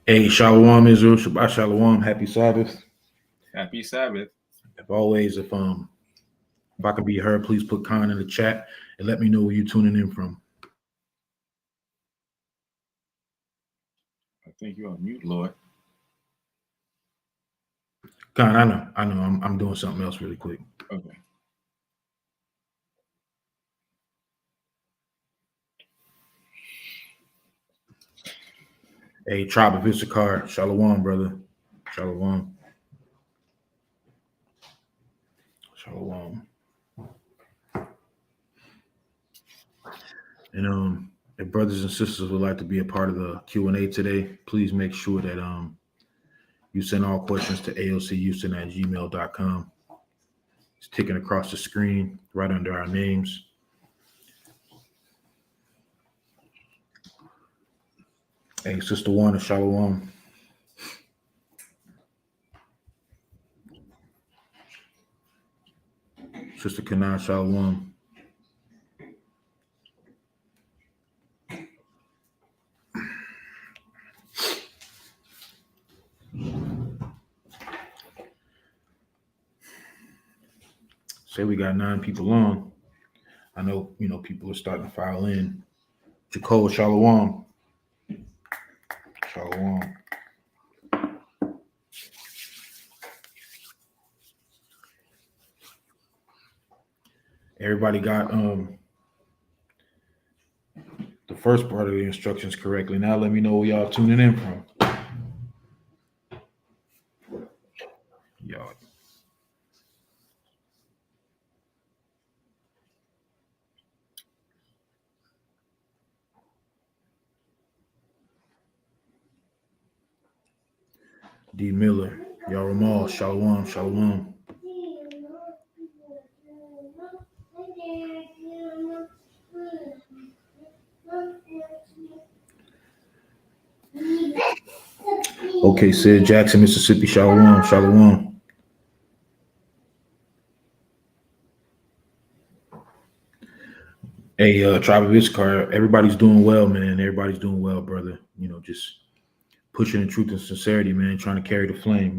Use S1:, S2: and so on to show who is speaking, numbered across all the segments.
S1: Hey, Shalom Israel, Shabbat Shalom, Happy Sabbath.
S2: Happy Sabbath.
S1: As always, if I can be heard, please put Khan in the chat and let me know where you're tuning in from.
S2: I think you're on mute, Lord.
S1: Khan, I know, I'm doing something else really quick.
S2: Okay.
S1: Hey, Tribe of Issachar, Shalom, brother. Shalom. Shalom. And if brothers and sisters would like to be a part of the Q&A today, please make sure that you send all questions to AOCHouston@gmail.com. It's ticking across the screen right under our names. Hey, Sister Warner, Shalom. Sister Kanan, Shalom. Say we got 9 people on. I know, people are starting to file in. Jacob, Shalom. Shalom. Everybody got the first part of the instructions correctly. Now let me know where y'all tuning in from. Y'all. D. Miller, y'all Ramal, Shalom, Shalom. Okay, Sid Jackson, Mississippi, Shalom, Shalom. Hey, Tribe of Issachar, everybody's doing well, man. Everybody's doing well, brother. Just pushing the truth and sincerity, man, trying to carry the flame,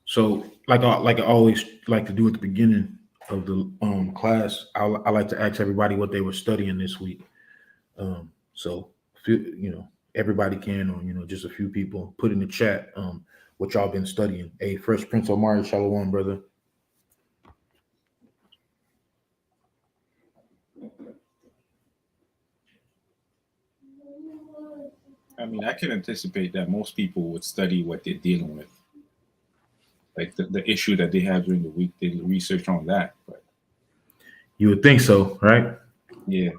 S1: So, like I always like to do at the beginning of the class, I like to ask everybody what they were studying this week. So, everybody can, or just a few people, put in the chat what y'all been studying. Hey, Fresh Prince Omari, Shalom, brother.
S2: I mean, I can anticipate that most people would study what they're dealing with. Like the issue that they have during the week, they research on that. But
S1: You would think so, right?
S2: yeah.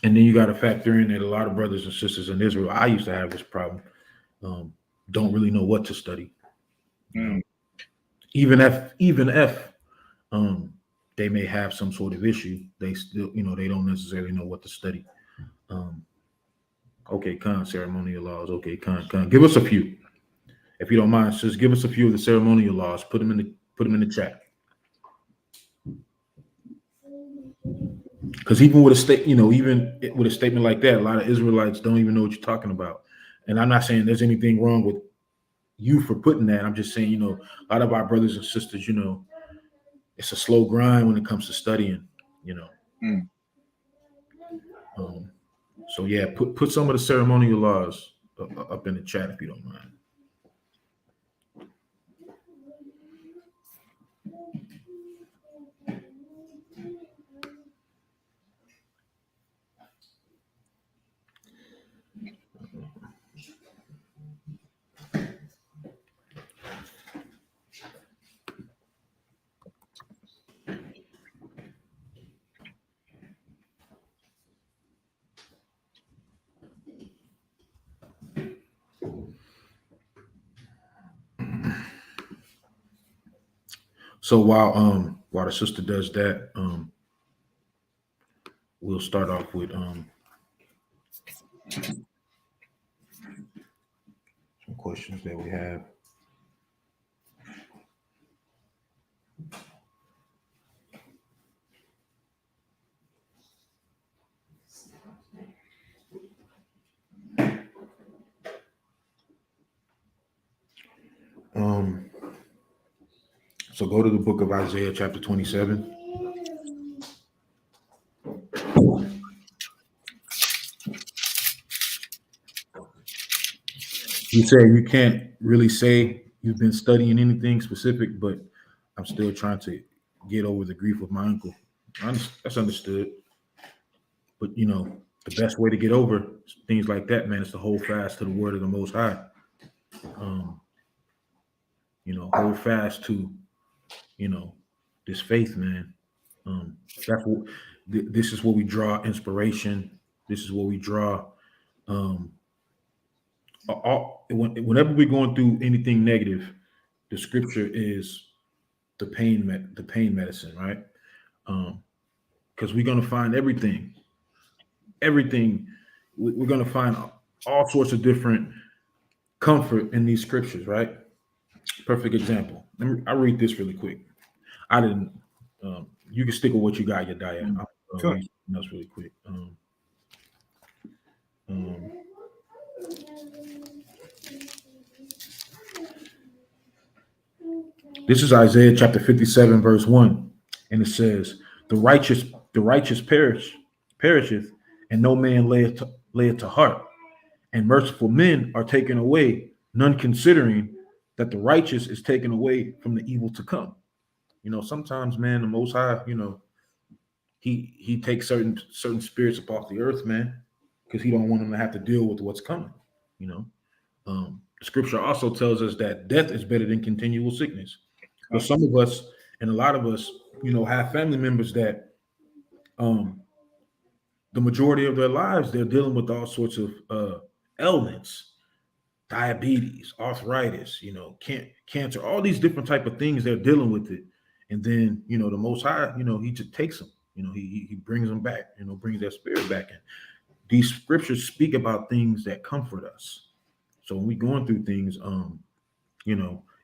S1: And then you got to factor in that a lot of brothers and sisters in Israel, I used to have this problem, don't really know what to study. Even if they may have some sort of issue, they still, they don't necessarily know what to study. Okay, ceremonial laws. Okay, give us a few, if you don't mind. Just give us a few of the ceremonial laws. Put them in the chat. Because even with a statement like that, a lot of Israelites don't even know what you're talking about. And I'm not saying there's anything wrong with you for putting that. I'm just saying, a lot of our brothers and sisters, it's a slow grind when it comes to studying, So yeah, put some of the ceremonial laws up in the chat if you don't mind. So while the sister does that, we'll start off with some questions that we have. So go to the book of Isaiah, chapter 27. You say you can't really say you've been studying anything specific, but I'm still trying to get over the grief of my uncle. That's understood. But the best way to get over things like that, man, is to hold fast to the word of the Most High. Um, hold fast to this faith, man. That's what this is where we draw inspiration. This is where we draw. Whenever we're going through anything negative, the scripture is the pain medicine, right? Because we're gonna find everything. We're gonna find all sorts of different comfort in these scriptures, right? Perfect example. I'll read this really quick. I didn't. You can stick with what you got, your diet. I'll
S2: Sure.
S1: read something else really quick. This is Isaiah chapter 57, verse 1. And it says, The righteous perisheth, and no man layeth to heart. And merciful men are taken away, none considering that the righteous is taken away from the evil to come. Sometimes, man, the Most High, he takes certain spirits up off the earth, man, because he don't want them to have to deal with what's coming. The scripture also tells us that death is better than continual sickness. But some of us and a lot of us, have family members that the majority of their lives they're dealing with all sorts of ailments, diabetes, arthritis, cancer, all these different type of things they're dealing with it. And then, the Most High, he just takes them, he brings them back, brings their spirit back in. These scriptures speak about things that comfort us. So when we're going through things,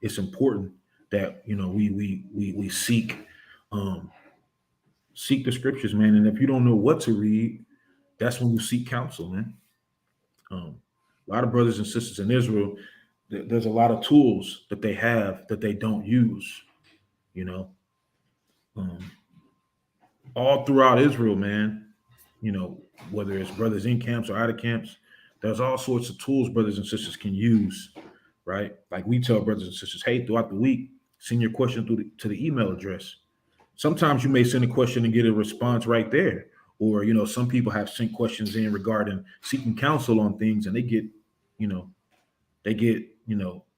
S1: it's important that we seek the scriptures, man. And if you don't know what to read, that's when you seek counsel, man. A lot of brothers and sisters in Israel, there's a lot of tools that they have that they don't use, all throughout Israel, man. Whether it's brothers in camps or out of camps, there's all sorts of tools brothers and sisters can use, right? Like we tell brothers and sisters, hey, throughout the week, send your question to the email address. Sometimes you may send a question and get a response right there. Or, some people have sent questions in regarding seeking counsel on things and they get,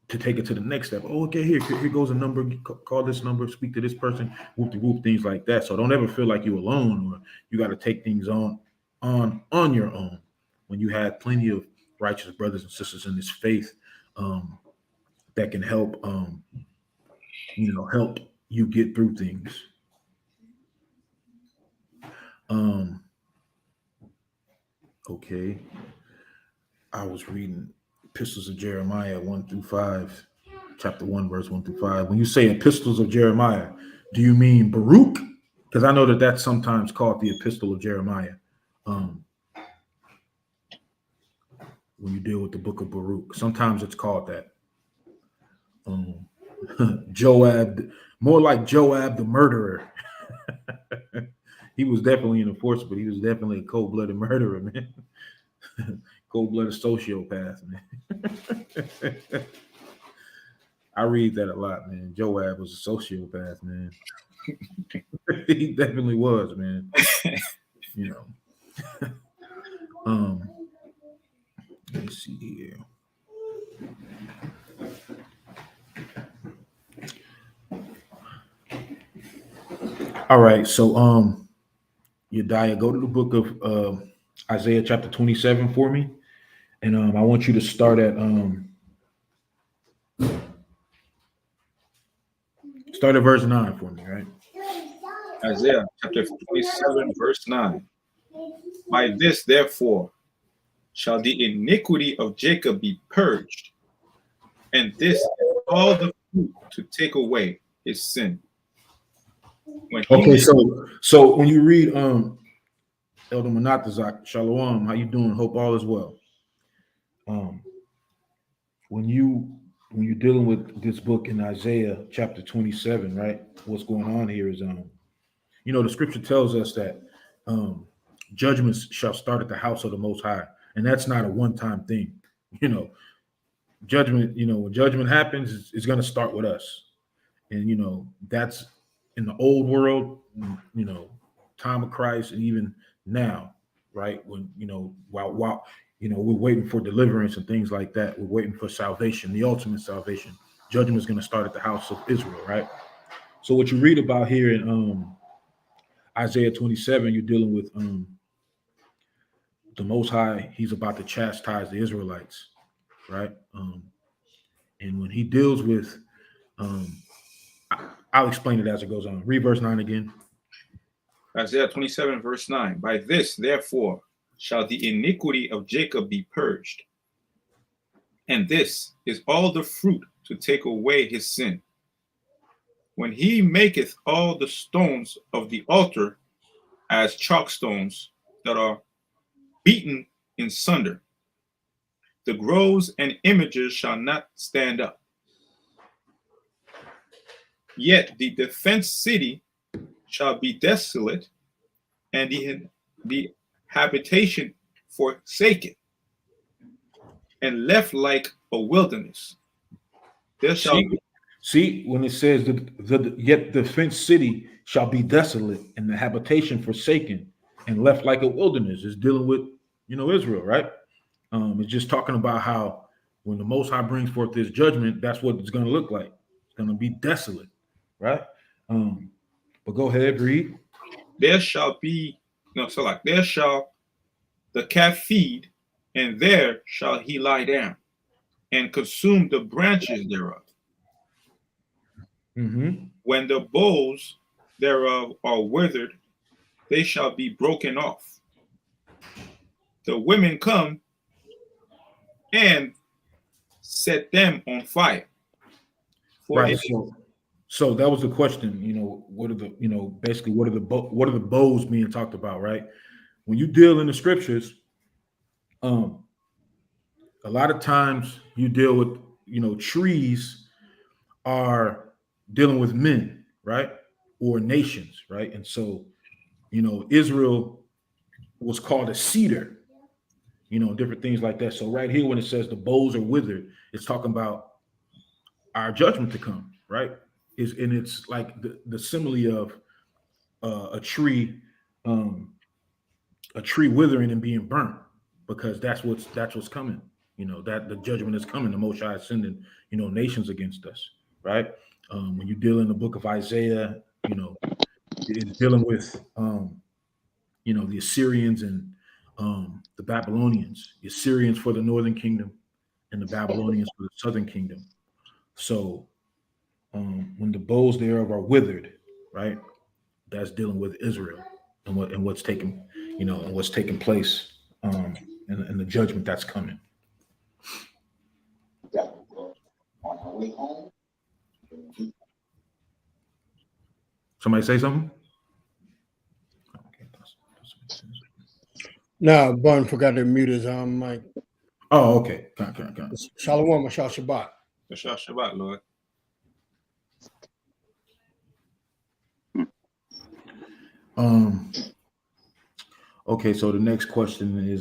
S1: to take it to the next step. Oh, okay, here goes a number. Call this number, speak to this person, whoop, things like that. So don't ever feel like you're alone or you got to take things on your own when you have plenty of righteous brothers and sisters in this faith that can help, help you get through things. Okay. I was reading Epistles of Jeremiah 1-5, chapter 1, verse 1-5. When you say Epistles of Jeremiah, do you mean Baruch? Because I know that that's sometimes called the Epistle of Jeremiah. When you deal with the book of Baruch, sometimes it's called that. Joab, more like Joab the murderer. He was definitely an enforcer, but he was definitely a cold-blooded murderer, man. Cold-blooded sociopath, man. I read that a lot, man. Joab was a sociopath, man. He definitely was, man. Let me see here. All right, so Yediah, go to the book of Isaiah chapter 27 for me. And I want you to start at verse 9 for me, right?
S2: Isaiah chapter 27, verse 9. By this, therefore, shall the iniquity of Jacob be purged, and this is all the fruit to take away his sin.
S1: Okay, so when you read Elder Manatazak, Shalom, how you doing? Hope all is well. When you when you're dealing with this book in Isaiah chapter 27, right? What's going on here is the scripture tells us that um judgments shall start at the house of the most high. And that's not a one-time thing. You know, judgment, when judgment happens, it's gonna start with us. And that's in the old world, time of Christ, and even now, right? When while we're waiting for deliverance and things like that, we're waiting for salvation, the ultimate salvation. Judgment is going to start at the house of Israel, right? So what you read about here in Isaiah 27, you're dealing with the Most High. He's about to chastise the Israelites, right? And when he deals with I'll explain it as it goes on. Read verse 9 again.
S2: Isaiah 27, verse 9. By this, therefore, shall the iniquity of Jacob be purged. And this is all the fruit to take away his sin. When he maketh all the stones of the altar as chalk stones that are beaten in sunder, the groves and images shall not stand up. Yet the defenced city shall be desolate, and the habitation forsaken, and left like a wilderness. There shall
S1: see when it says yet the fenced city shall be desolate, and the habitation forsaken, and left like a wilderness. It's dealing with Israel, right? It's just talking about how when the Most High brings forth this judgment, that's what it's going to look like. It's going to be desolate, right? But go ahead, read.
S2: There shall the calf feed, and there shall he lie down, and consume the branches thereof.
S1: Mm-hmm.
S2: When the boughs thereof are withered, they shall be broken off. The women come and set them on fire.
S1: Right. So that was the question. What are the basically what are the bows being talked about, right? When you deal in the scriptures, a lot of times you deal with trees are dealing with men, right, or nations, right, and so Israel was called a cedar, different things like that. So right here, when it says the boughs are withered, it's talking about our judgment to come, right? It's like the simile of a tree withering and being burnt, because that's what's coming. That the judgment is coming. The Most High is sending nations against us, right? When you deal in the book of Isaiah, it's dealing with the Assyrians and the Babylonians. The Assyrians for the northern kingdom, and the Babylonians for the southern kingdom. So when the boughs thereof are withered, right, that's dealing with Israel and what's taking place and the judgment that's coming. Somebody say something?
S3: No, Bun forgot to mute his mic.
S1: Oh, okay.
S3: Shalom, Mashal Shabbat.
S2: Mashal Shabbat, Lord.
S1: Okay, so the next question is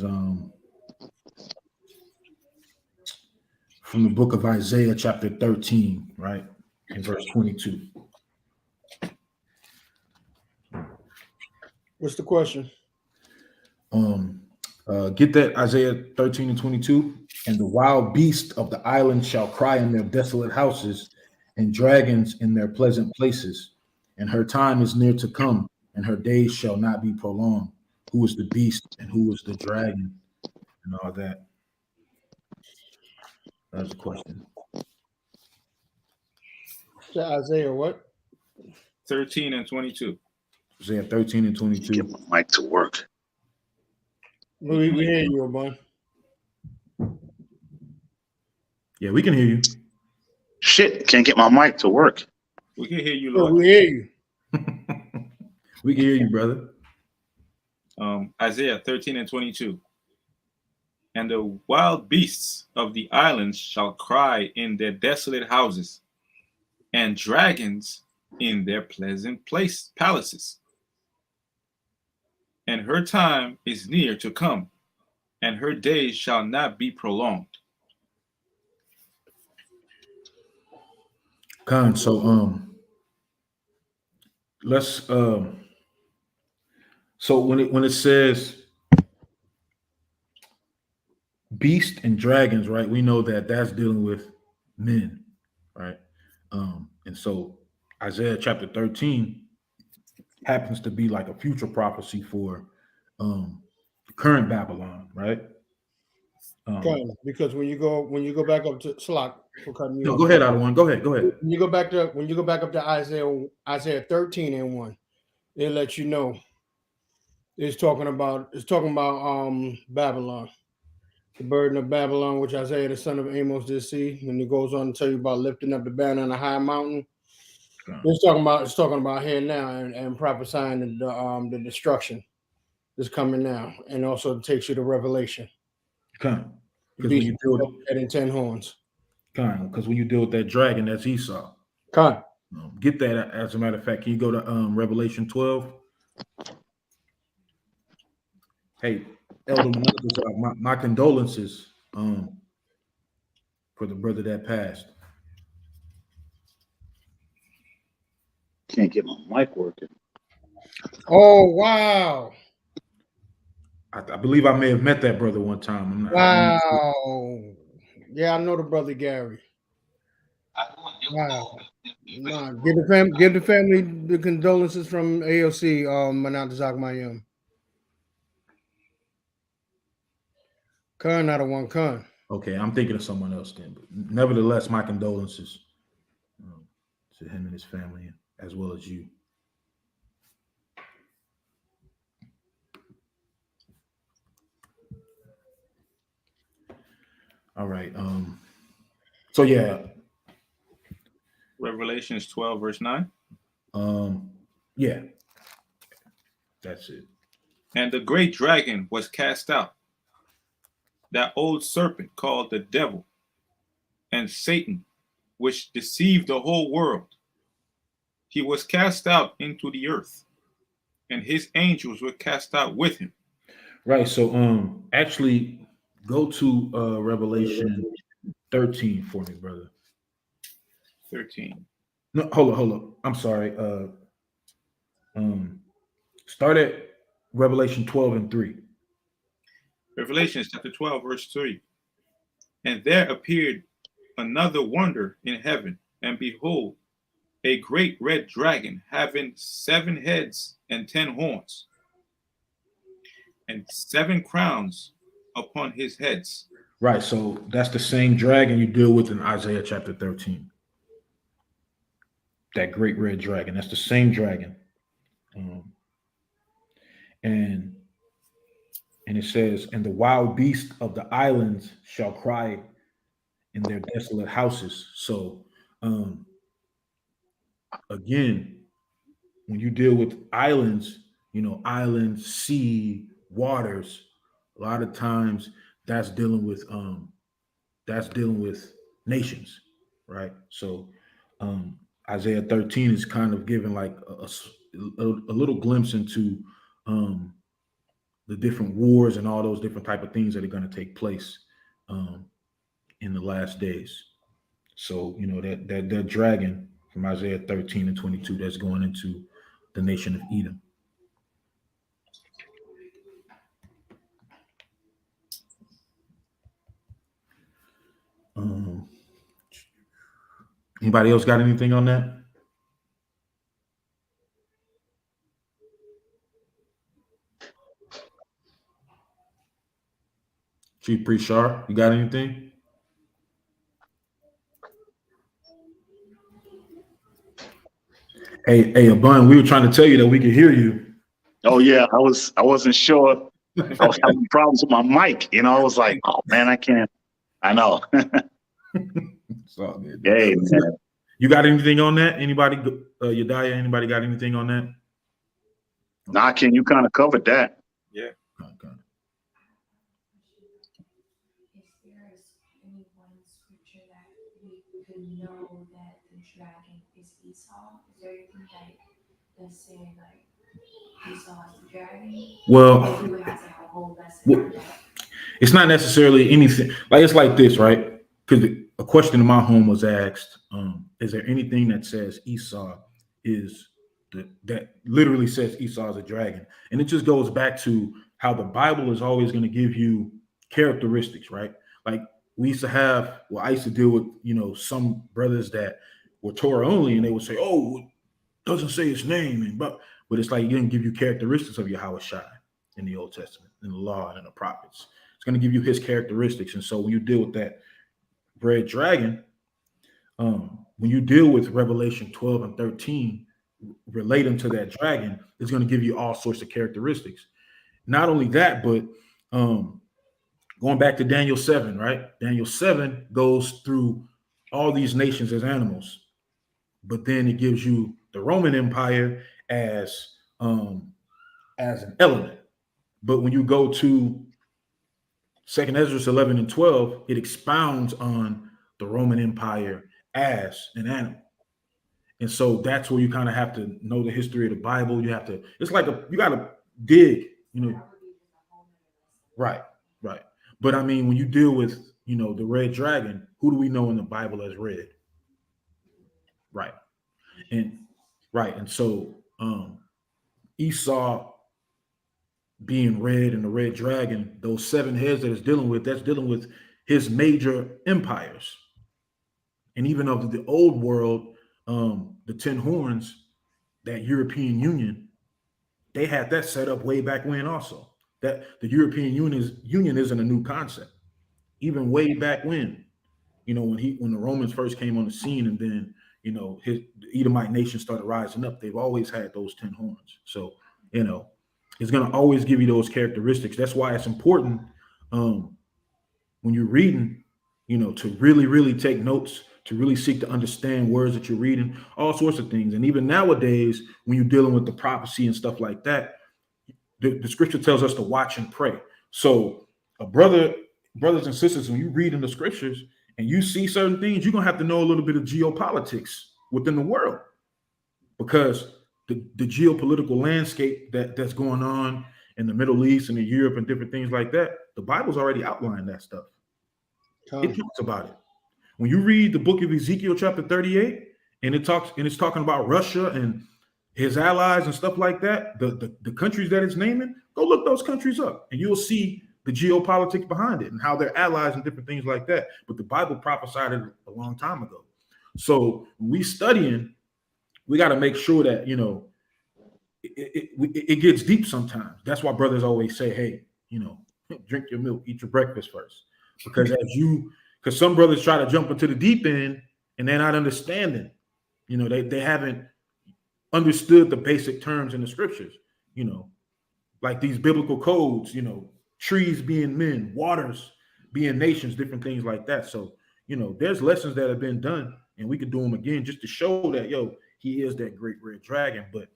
S1: from the book of Isaiah, chapter 13, right, in verse 22.
S3: What's the question?
S1: Get that, Isaiah 13 and 22. And the wild beasts of the island shall cry in their desolate houses, and dragons in their pleasant places. And her time is near to come, and her days shall not be prolonged. Who is the beast and who is the dragon, and all that? That's the question.
S3: Isaiah what?
S2: 13 and 22.
S1: Isaiah 13 and 22.
S4: Get my mic to work.
S3: We hear you, Bun.
S1: Yeah, we can hear you.
S4: Shit, can't get my mic to work.
S2: We can hear you, Lord.
S3: We hear you.
S1: We can hear you, brother.
S2: Isaiah 13 and 22. And the wild beasts of the islands shall cry in their desolate houses, and dragons in their pleasant palaces. And her time is near to come, and her days shall not be prolonged.
S1: Con, so let's so when it says beast and dragons, right? We know that that's dealing with men, right? And so Isaiah chapter 13 happens to be like a future prophecy for the current Babylon, right?
S3: Because when you go back up to Slock for cutting you
S1: No,
S3: off.
S1: go ahead, Adawan. Go ahead.
S3: When you go back up to Isaiah 13 and 1, it lets you know it's talking about Babylon, the burden of Babylon, which Isaiah the son of Amos did see, and it goes on to tell you about lifting up the banner on a high mountain. It's talking about here now and prophesying the destruction that's coming now, and also takes you to Revelation.
S1: Because when you deal with
S3: head and 10 horns.
S1: because when you deal with that dragon, that's Esau. Get that. As a matter of fact, can you go to Revelation 12? Hey, Elder Menendez, my condolences for the brother that passed.
S4: Can't get my mic working.
S3: Oh wow!
S1: I believe I may have met that brother one time. I'm not,
S3: Wow! Yeah, I know the brother Gary. Wow! Nah, give the family the condolences from AOC. Manat Zakmayim. Khan, not a one Khan.
S1: Okay, I'm thinking of someone else then. But nevertheless, my condolences to him and his family, as well as you. All right. So yeah.
S2: Revelations 12, verse 9.
S1: Yeah. That's it.
S2: And the great dragon was cast out, that old serpent called the devil and Satan, which deceived the whole world. He was cast out into the earth, and his angels were cast out with him.
S1: Right. So actually go to Revelation 13 for me, brother.
S2: 13.
S1: No, hold up. I'm sorry. Start at Revelation 12 and 3.
S2: Revelation chapter 12, verse 3. And there appeared another wonder in heaven, and behold, a great red dragon having 7 heads and 10 horns, and 7 crowns upon his heads.
S1: Right. So that's the same dragon you deal with in Isaiah chapter 13. That great red dragon. That's the same dragon. And it says, and the wild beasts of the islands shall cry in their desolate houses. So again, when you deal with islands, islands, sea, waters, a lot of times that's dealing with nations, right? So Isaiah 13 is kind of giving like a little glimpse into the different wars and all those different type of things that are going to take place in the last days. So that dragon from Isaiah 13 and 22 that's going into the nation of Edom. Anybody else got anything on that? Chief Priest Sharp, you got anything? Hey, Abun, we were trying to tell you that we could hear you.
S4: Oh yeah, I wasn't sure. I was having problems with my mic. I was like, oh man, I can't. I know.
S1: It's all good.
S4: Hey, man.
S1: You got anything on that? Anybody, Yediah, anybody got anything on that?
S4: Nah, Ken, you kind of covered that.
S2: Yeah.
S1: Okay. Well, it's not necessarily anything. Like it's like this, right? Because a question in my home was asked: is there anything that says Esau is that literally says Esau is a dragon? And it just goes back to how the Bible is always going to give you characteristics, right? Like we used to have. Well, I used to deal with some brothers that were Torah only, and they would say, "Oh, it doesn't say his name," and but it's like it didn't give you characteristics of Yahweh Shai in the Old Testament, in the law, and in the prophets. It's going to give you his characteristics. And so when you deal with that red dragon, when you deal with Revelation 12 and 13, relating to that dragon, it's going to give you all sorts of characteristics. Not only that, but going back to Daniel 7, right? Daniel 7 goes through all these nations as animals, but then it gives you the Roman Empire as an element. But when you go to 2nd Ezra 11 and 12, it expounds on the Roman Empire as an animal. And so that's where you kind of have to know the history of the Bible. You have to, it's like you got to dig, Right. But I mean, when you deal with, the red dragon, who do we know in the Bible as red? Right. And so Esau being red and the red dragon, those 7 heads that it's dealing with, that's dealing with his major empires. And even of the old world, the 10 horns, that European Union, they had that set up way back when also. That the European Union isn't a new concept. Even way back when, when the Romans first came on the scene, and then, the Edomite nation started rising up, they've always had those 10 horns. So, it's going to always give you those characteristics. That's why it's important when you're reading, to really, really take notes, to really seek to understand words that you're reading, all sorts of things. And even nowadays, when you're dealing with the prophecy and stuff like that, the scripture tells us to watch and pray. So brothers and sisters, when you read in the scriptures and you see certain things, you're going to have to know a little bit of geopolitics within the world, because the geopolitical landscape that's going on in the Middle East and in Europe and different things like that, the Bible's already outlined that stuff. It talks about it. When you read the book of Ezekiel chapter 38, and it's talking about Russia and his allies and stuff like that, the countries that it's naming, go look those countries up and you'll see the geopolitics behind it and how they're allies and different things like that. But the Bible prophesied it a long time ago. So when we studying, we got to make sure that, it gets deep sometimes. That's why brothers always say, hey, drink your milk, eat your breakfast first. Because because some brothers try to jump into the deep end and they're not understanding. They haven't understood the basic terms in the scriptures, like these biblical codes, trees being men, waters being nations, different things like that. So, there's lessons that have been done, and we could do them again just to show that, he is that great red dragon, but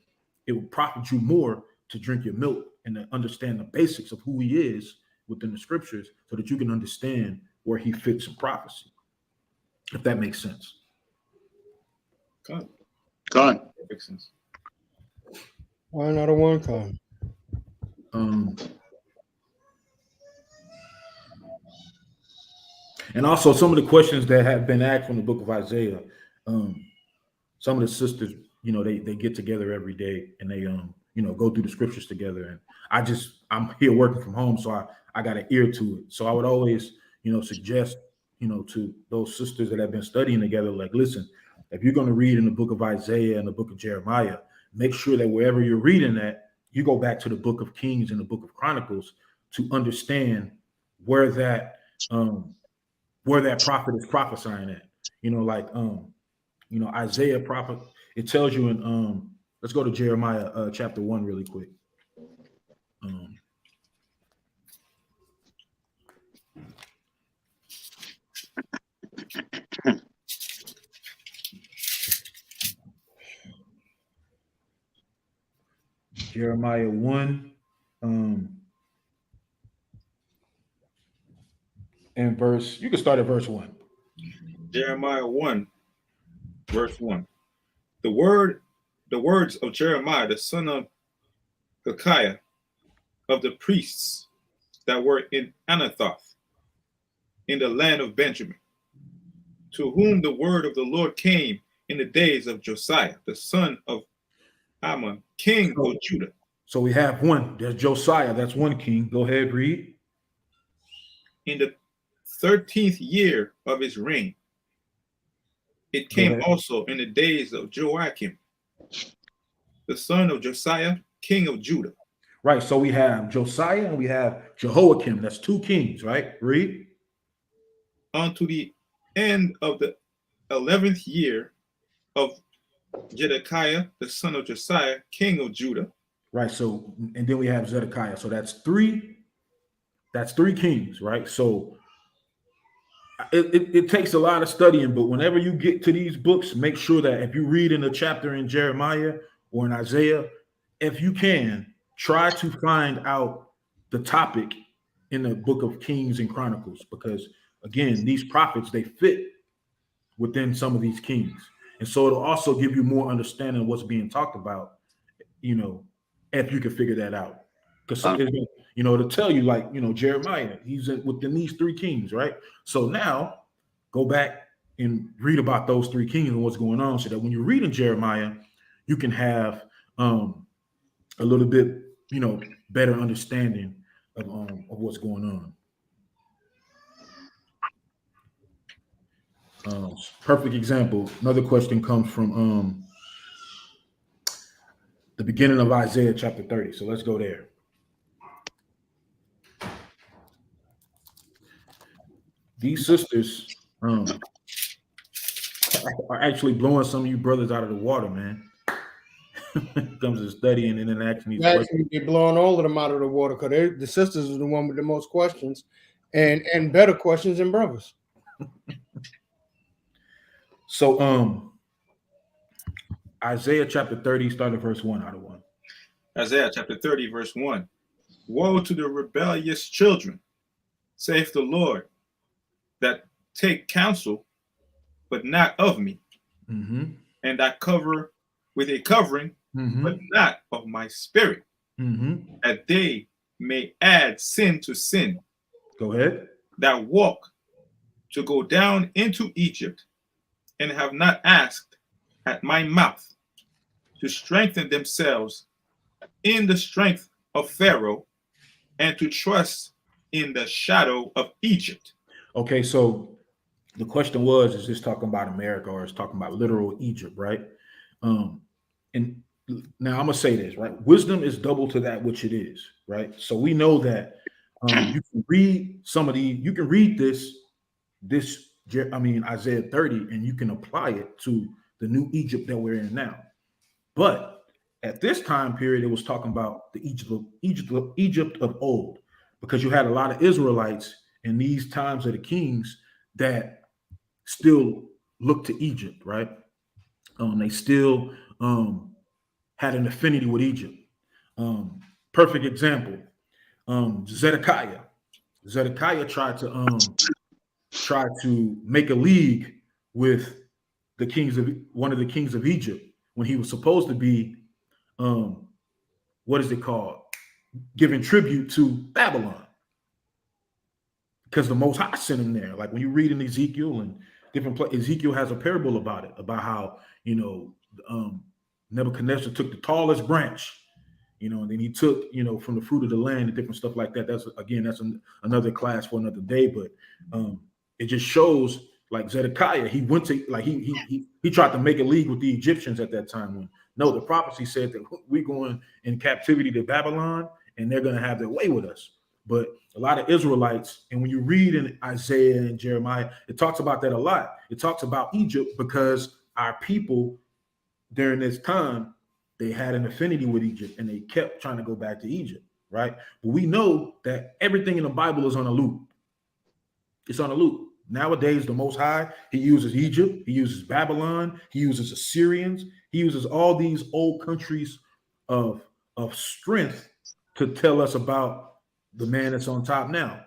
S1: it will profit you more to drink your milk and to understand the basics of who he is within the scriptures so that you can understand where he fits in prophecy, if that makes sense.
S4: Gone.
S2: Makes sense.
S3: Why not a one con?
S1: And also some of the questions that have been asked from the book of Isaiah, some of the sisters, they get together every day and they, go through the scriptures together. And I'm here working from home, so I got an ear to it. So I would always, suggest, to those sisters that have been studying together, like, listen, if you're going to read in the book of Isaiah and the book of Jeremiah, make sure that wherever you're reading that, you go back to the book of Kings and the book of Chronicles to understand where that prophet is prophesying at. Isaiah prophet, it tells you in let's go to Jeremiah chapter 1 really quick. Jeremiah 1 and verse, you can start at verse 1.
S2: Jeremiah 1, verse 1. the words of Jeremiah, the son of Hilkiah, of the priests that were in Anathoth, in the land of Benjamin, to whom the word of the Lord came in the days of Josiah, the son of Ammon, king of Judah.
S1: So we have one. There's Josiah. That's one king. Go ahead, read.
S2: In the 13th year of his reign. It came also in the days of Joachim, the son of Josiah, king of Judah.
S1: Right. So we have Josiah and we have Jehoiakim. That's two kings, right? Read.
S2: Unto the end of the 11th year of Zedekiah, the son of Josiah, king of Judah.
S1: Right. So, and then we have Zedekiah. So that's three kings, right? So it takes a lot of studying, but whenever you get to these books, make sure that if you read in a chapter in Jeremiah or in Isaiah, if you can, try to find out the topic in the book of Kings and Chronicles, because again, these prophets, they fit within some of these kings. And so it'll also give you more understanding of what's being talked about, you know, if you can figure that out. Because, you know, to tell you, like, you know, Jeremiah, he's within these three kings, right? So now go back and read about those three kings and what's going on, so that when you're reading Jeremiah, you can have a little bit, you know, better understanding of what's going on. Perfect example. Another question comes from the beginning of Isaiah chapter 30. So let's go there. These sisters are actually blowing some of you brothers out of the water, man. It comes to studying and then asking these
S3: questions. They're blowing all of them out of the water, because the sisters are the one with the most questions and better questions than brothers.
S1: So Isaiah chapter 30, starting verse 1 out of 1.
S2: Isaiah chapter 30, verse 1. Woe to the rebellious children, saith the Lord, that take counsel, but not of me, and I cover with a covering, but not of my spirit, that they may add sin to sin.
S1: Go ahead.
S2: That walk to go down into Egypt, and have not asked at my mouth to strengthen themselves in the strength of Pharaoh, and to trust in the shadow of Egypt.
S1: Okay, so the question was, is this talking about America or is talking about literal Egypt, right? And now I'm gonna say this, right? Wisdom is double to that which it is, right? So we know that you can read some of these, you can read Isaiah 30, and you can apply it to the new Egypt that we're in now. But at this time period, it was talking about the Egypt of old, because you had a lot of Israelites in these times of the kings that still looked to Egypt, right? They still had an affinity with Egypt. Perfect example, Zedekiah. Zedekiah tried to make a league with one of the kings of Egypt, when he was supposed to be, what is it called? Giving tribute to Babylon. Because the Most High sent him there. Like when you read in Ezekiel and different places, Ezekiel has a parable about it, about how, you know, Nebuchadnezzar took the tallest branch, you know, and then he took, you know, from the fruit of the land and different stuff like that. That's another class for another day. But it just shows, like, Zedekiah, he went to, like, he tried to make a league with the Egyptians at that time. When no, the prophecy said that we're going in captivity to Babylon and they're going to have their way with us. But a lot of Israelites, and when you read in Isaiah and Jeremiah, it talks about that a lot. It talks about Egypt because our people during this time, they had an affinity with Egypt and they kept trying to go back to Egypt, right? But we know that everything in the Bible is on a loop. It's on a loop. Nowadays, the Most High, he uses Egypt, he uses Babylon, he uses Assyrians, he uses all these old countries of strength to tell us about the man that's on top now,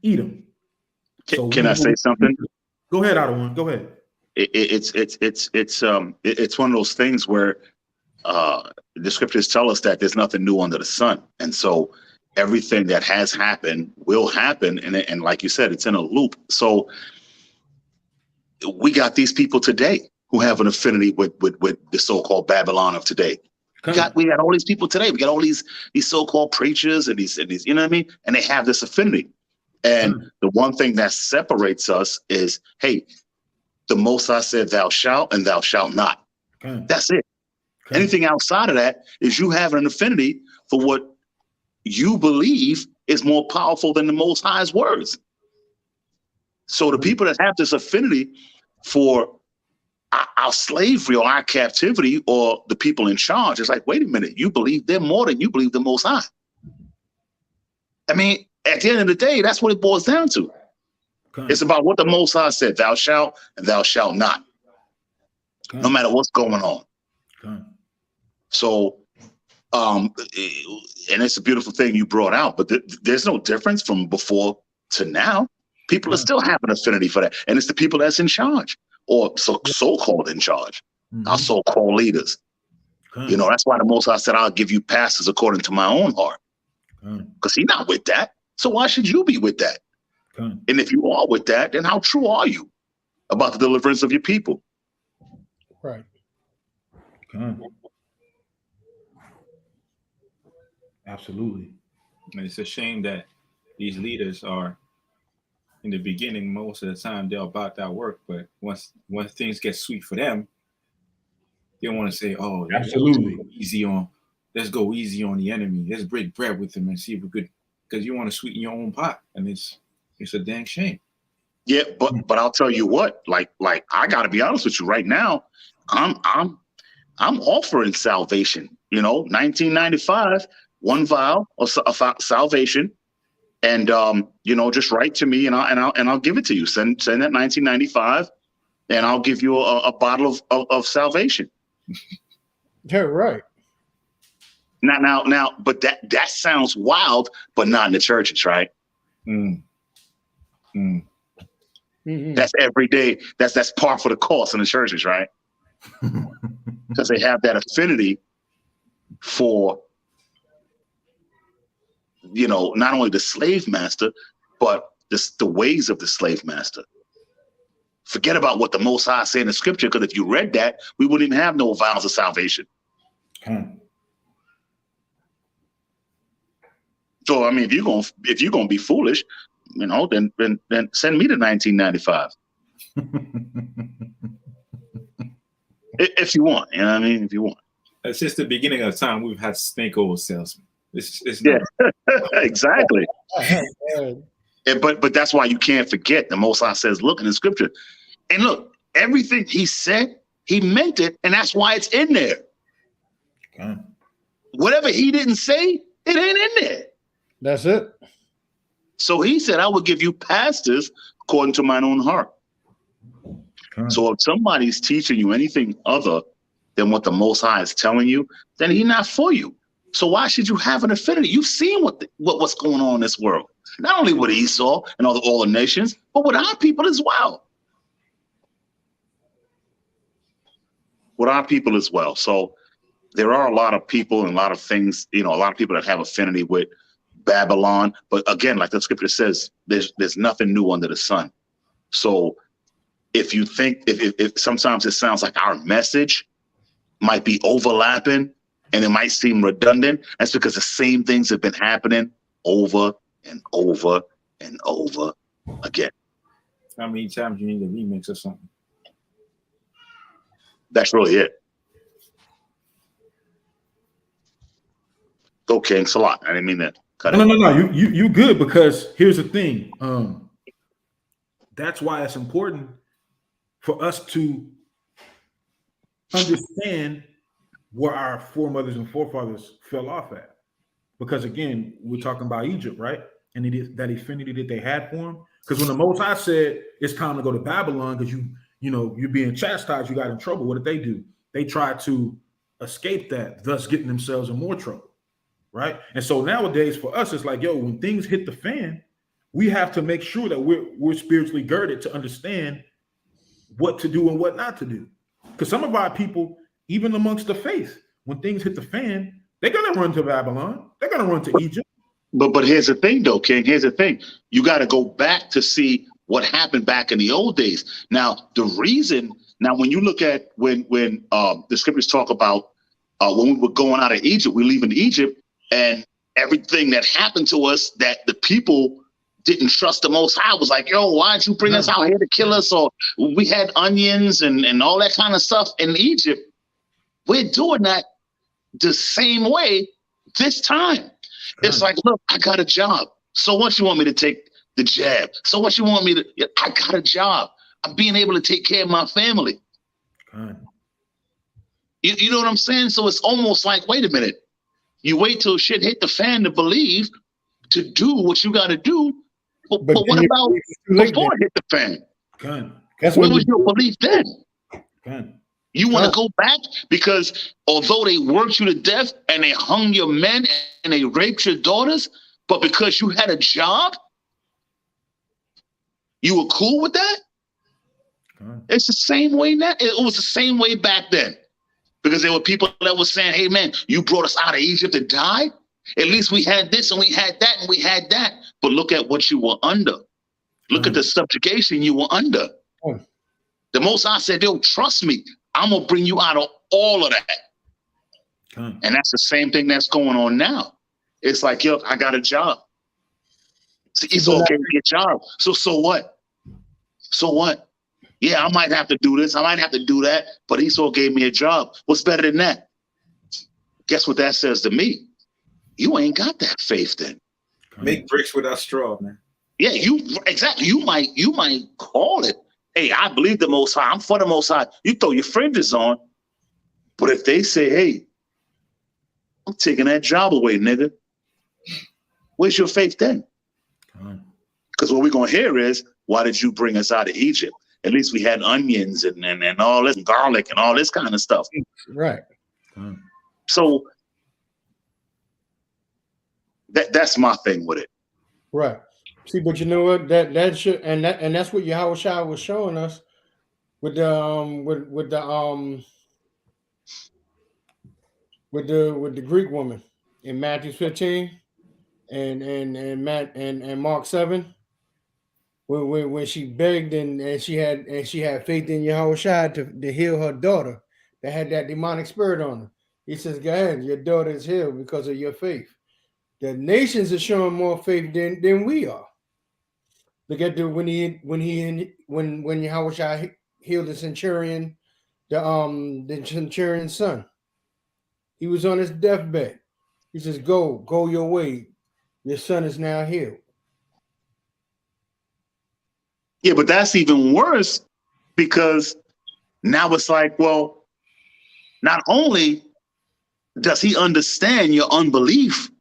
S1: Edom.
S4: Can I say something?
S1: Go ahead, Ottawa. Go ahead.
S4: it's one of those things where the scriptures tell us that there's nothing new under the sun, and so everything that has happened will happen, and like you said, it's in a loop. So we got these people today who have an affinity with the so-called Babylon of today. We got all these people today. We got all these so-called preachers and these, you know what I mean? And they have this affinity. And the one thing that separates us is, hey, the Most High said, "Thou shalt and thou shalt not." That's it. Anything outside of that is you having an affinity for what you believe is more powerful than the Most High's words. So the people that have this affinity for our slavery or our captivity or the people in charge, it's like, wait a minute, you believe them more than you believe the Most High. I mean, at the end of the day, that's what it boils down to. It's about what the Most High said, "Thou shalt and thou shalt not," no matter what's going on. So, and it's a beautiful thing you brought out, but there's no difference from before to now. People are still having affinity for that, and it's the people that's in charge, or so-called in charge, our so-called leaders. You know, that's why the Most High said, "I'll give you pastors according to my own heart," because He's not with that. So why should you be with that? And if you are with that, then how true are you about the deliverance of your people?
S3: Right.
S1: Absolutely.
S2: And it's a shame that these leaders are, in the beginning, most of the time they're about that work, but once things get sweet for them, they want to say, "Oh,
S1: absolutely,
S2: let's go easy on the enemy. Let's break bread with them and see if we could," because you want to sweeten your own pot, and it's a dang shame.
S4: Yeah, but I'll tell you what, like I got to be honest with you right now, I'm offering salvation. You know, 1995, one vial of salvation. And you know, just write to me, and I'll give it to you. Send that 1995, and I'll give you a bottle of salvation.
S3: Yeah, right.
S4: Now, but that sounds wild, but not in the churches, right? That's every day. That's par for the course in the churches, right? Because they have that affinity for, you know, not only the slave master, but the ways of the slave master. Forget about what the Most High said in the scripture, because if you read that, we wouldn't even have no vials of salvation. So I mean, if you're gonna be foolish, you know, then send me to 1995. If you want, you know what I mean? If you want.
S2: It's just the beginning of time. We've had snake oil salesmen. It's not
S4: exactly. But that's why you can't forget. The Most High says, look in the scripture, and look, everything He said, He meant it, and that's why it's in there. Whatever He didn't say, it ain't in there.
S3: That's it.
S4: So He said, "I will give you pastors according to mine own heart." So if somebody's teaching you anything other than what the Most High is telling you, then He's not for you. So why should you have an affinity? You've seen what's going on in this world, not only with Esau and all the nations, but with our people as well. So there are a lot of people and a lot of things, you know, a lot of people that have affinity with Babylon. But again, like the scripture says, there's nothing new under the sun. So if you think, if sometimes it sounds like our message might be overlapping and it might seem redundant, that's because the same things have been happening over and over and over again.
S2: How many times you need a remix or something?
S4: That's really it. Go, King. Salat. I didn't mean that.
S1: No. You good, because here's the thing. That's why it's important for us to understand where our foremothers and forefathers fell off at. Because again, we're talking about Egypt, right? And it is that affinity that they had for him. Because when the Most High said it's time to go to Babylon because you're being chastised, you got in trouble, what did they do? They tried to escape that, thus getting themselves in more trouble, right? And so nowadays for us, it's like, yo, when things hit the fan, we have to make sure that we're spiritually girded to understand what to do and what not to do. Because some of our people, even amongst the faith, when things hit the fan, they're gonna run to Babylon. They're gonna run to Egypt.
S4: But here's the thing, though, King. Here's the thing. You got to go back to see what happened back in the old days. Now, the reason. Now, when you look at when the scriptures talk about when we were going out of Egypt, we leaving Egypt, and everything that happened to us, that the people didn't trust the Most High, was like, yo, why'd you bring us out here to kill us? Or we had onions and all that kind of stuff in Egypt. We're doing that the same way this time. It's like, look, I got a job. So what, you want me to take the jab? So what, you want me to? I got a job. I'm being able to take care of my family. You know what I'm saying? So it's almost like, wait a minute. You wait till shit hit the fan to believe, to do what you got to do. But what about before it hit the fan? Where was your belief then? You want to go back? Because although they worked you to death and they hung your men and they raped your daughters, but because you had a job, you were cool with that? It's the same way now. It was the same way back then. Because there were people that were saying, hey, man, you brought us out of Egypt to die? At least we had this and we had that and we had that. But look at what you were under. Look at the subjugation you were under. The Most High said, yo, trust me. I'm going to bring you out of all of that. And that's the same thing that's going on now. It's like, yo, I got a job. So it's okay to get a job. So what? So what? Yeah, I might have to do this. I might have to do that. But Esau gave me a job. What's better than that? Guess what that says to me? You ain't got that faith then.
S2: Make bricks without straw, man.
S4: Yeah, exactly. You might call it, hey, I believe the Most High. I'm for the Most High. You throw your fringes on. But if they say, hey, I'm taking that job away, nigga, where's your faith then? Because what we're going to hear is, why did you bring us out of Egypt? At least we had onions and all this garlic and all this kind of stuff.
S3: Right.
S4: So that's my thing with it.
S3: Right. See, but you know what? That should and that's what Yahushua was showing us with the Greek woman in Matthew 15 and Mark 7. When she begged and she had faith in Yahushua to heal her daughter that had that demonic spirit on her. He says, go ahead, your daughter is healed because of your faith. The nations are showing more faith than we are. Look at when Yahushua healed the centurion, the centurion's son. He was on his deathbed. He says, go your way. Your son is now healed.
S4: Yeah, but that's even worse because now it's like, well, not only does he understand your unbelief,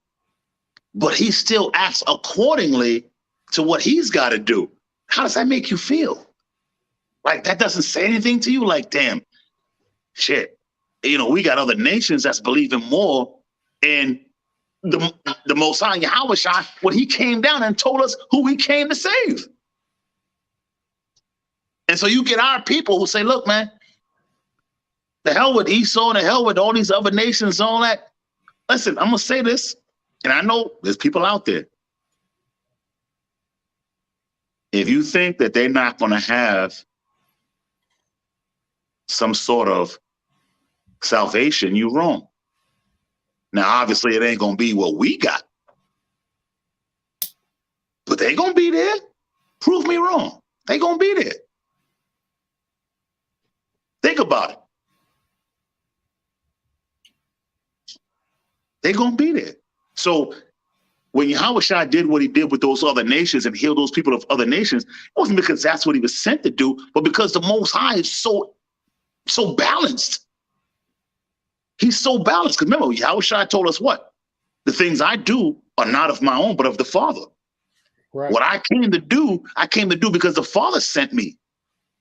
S4: but he still acts accordingly to what he's got to do. How does that make you feel? Like, that doesn't say anything to you? Like, damn, shit. You know, we got other nations that's believing more in the Most High Yahushua when he came down and told us who he came to save. And so you get our people who say, look, man, the hell with Esau and the hell with all these other nations and all that. Listen, I'm going to say this, and I know there's people out there. If you think that they're not going to have some sort of salvation, you're wrong. Now, obviously, it ain't going to be what we got. But they're going to be there. Prove me wrong. They're going to be there. Think about it. They're going to be there. So when Yahushua did what he did with those other nations and healed those people of other nations, it wasn't because that's what he was sent to do, but because the Most High is so balanced. He's so balanced. Because remember, Yahushua told us what? The things I do are not of my own, but of the Father. Right. What I came to do because the Father sent me.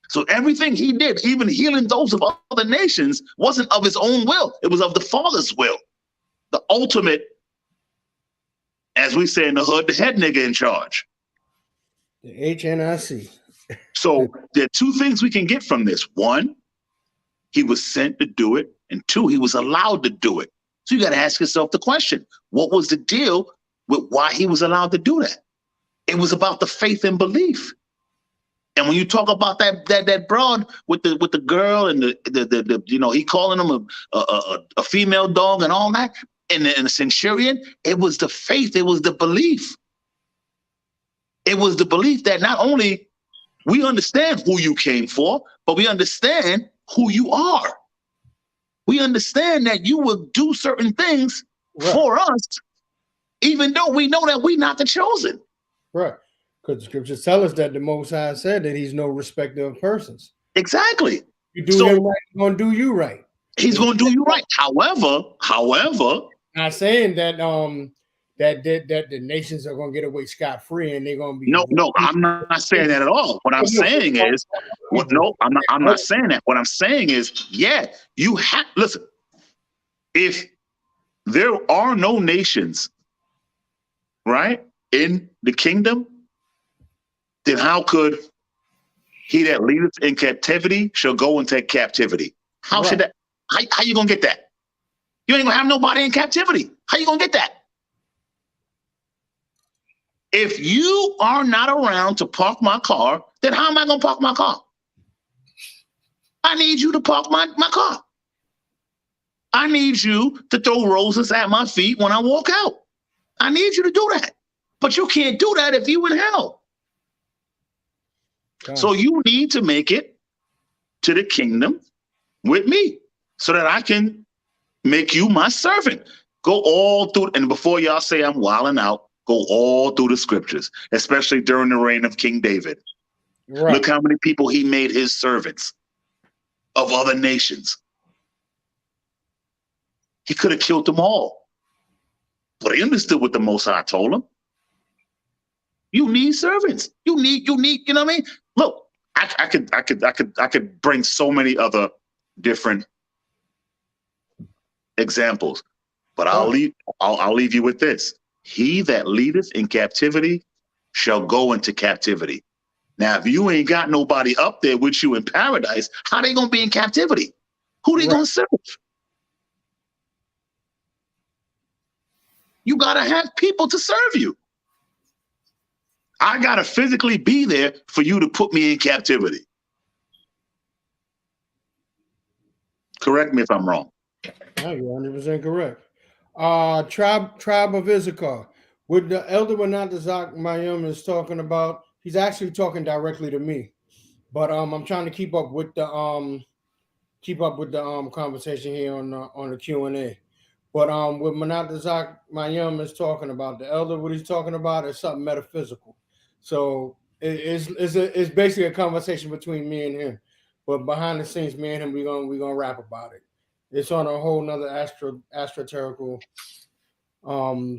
S4: So everything he did, even healing those of other nations, wasn't of his own will. It was of the Father's will. The ultimate, as we say in the hood, the head nigga in charge.
S3: The HNIC.
S4: So there are two things we can get from this. One, he was sent to do it. And two, he was allowed to do it. So you got to ask yourself the question, what was the deal with why he was allowed to do that? It was about the faith and belief. And when you talk about that broad with the girl and the he calling him a female dog and all that, and the centurion, it was the faith, it was the belief. It was the belief that not only we understand who you came for, but we understand who you are. We understand that you will do certain things for us, even though we know that we're not the chosen.
S3: Right. Because the scriptures tell us that the Most High said that he's no respecter of persons.
S4: Exactly.
S3: You do him right, he's going to do you right.
S4: He's going to do you right. However,
S3: not saying that that the nations are going to get away scot-free and they're going to be
S4: no, I'm not saying that at all. What I'm saying is, I'm not saying that. What I'm saying is, yeah, you have listen. If there are no nations, right, in the kingdom, then how could he that leadeth in captivity shall go into captivity? How should that? How you gonna get that? You ain't gonna have nobody in captivity. How you gonna get that? If you are not around to park my car, then how am I gonna park my car? I need you to park my car. I need you to throw roses at my feet when I walk out. I need you to do that. But you can't do that if you in hell. God. So you need to make it to the kingdom with me so that I can make you my servant. Go all through, and before y'all say I'm wilding out, go all through the scriptures, especially during the reign of King David. Right. Look how many people he made his servants of other nations. He could have killed them all, but he understood what the Most High told him. You need servants. You need, you know what I mean? Look, I could bring so many other different examples, but I'll leave you with this. He that leadeth in captivity shall go into captivity. Now, if you ain't got nobody up there with you in paradise, how they gonna be in captivity? Who they gonna serve? You gotta have people to serve you. I gotta physically be there for you to put me in captivity. Correct me if I'm wrong.
S3: No, you're 100% correct. Tribe of Issachar. What the elder Benatazak Mayim is talking about, he's actually talking directly to me. But I'm trying to keep up with the conversation here on the Q&A. But what Benatazak Mayim is talking about, the elder, what he's talking about is something metaphysical. So it's basically a conversation between me and him. But behind the scenes, me and him, we're gonna rap about it. It's on a whole nother astroterical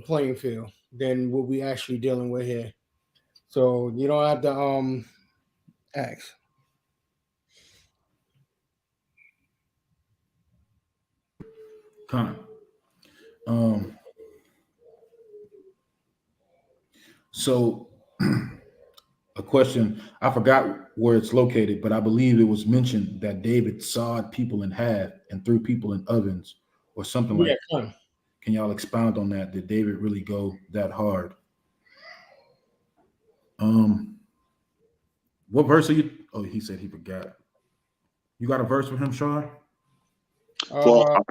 S3: playing field than what we actually dealing with here. So you don't have to ask.
S1: Con. So a question, I forgot where it's located, but I believe it was mentioned that David sawed people in half and threw people in ovens or something like that. Can y'all expound on that? Did David really go that hard? What verse are you? Oh, he said he forgot. You got a verse for him, Sean?
S4: Well,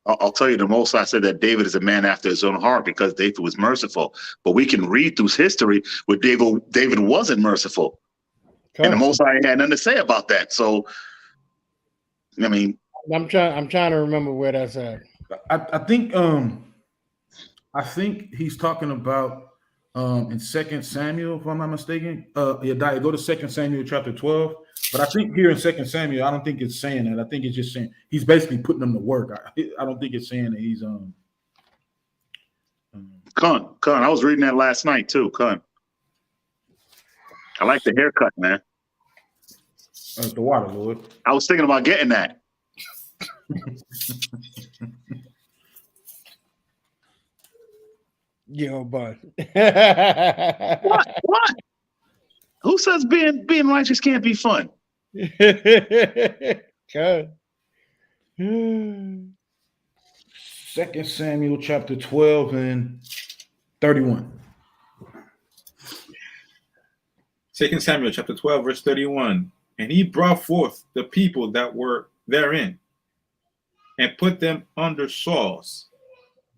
S4: I'll tell you, the Most High said that David is a man after his own heart because David was merciful. But we can read through history where David wasn't merciful. Okay. And the Most High had nothing to say about that. So, I mean,
S3: I'm trying to remember where that's at.
S1: I think he's talking about in 2 Samuel, if I'm not mistaken. Go to 2 Samuel chapter 12. But I think here in 2 Samuel, I don't think it's saying that. I think it's just saying he's basically putting them to work. I don't think it's saying that he's
S4: Con, I was reading that last night too. Con, I like the haircut, man.
S1: The water, Lord.
S4: I was thinking about getting that.
S3: Yo, bud.
S4: What? Who says being righteous can't be fun?
S3: God.
S1: 2 Samuel chapter 12 and 31.
S2: 2 Samuel chapter 12, verse 31. And he brought forth the people that were therein, and put them under saws,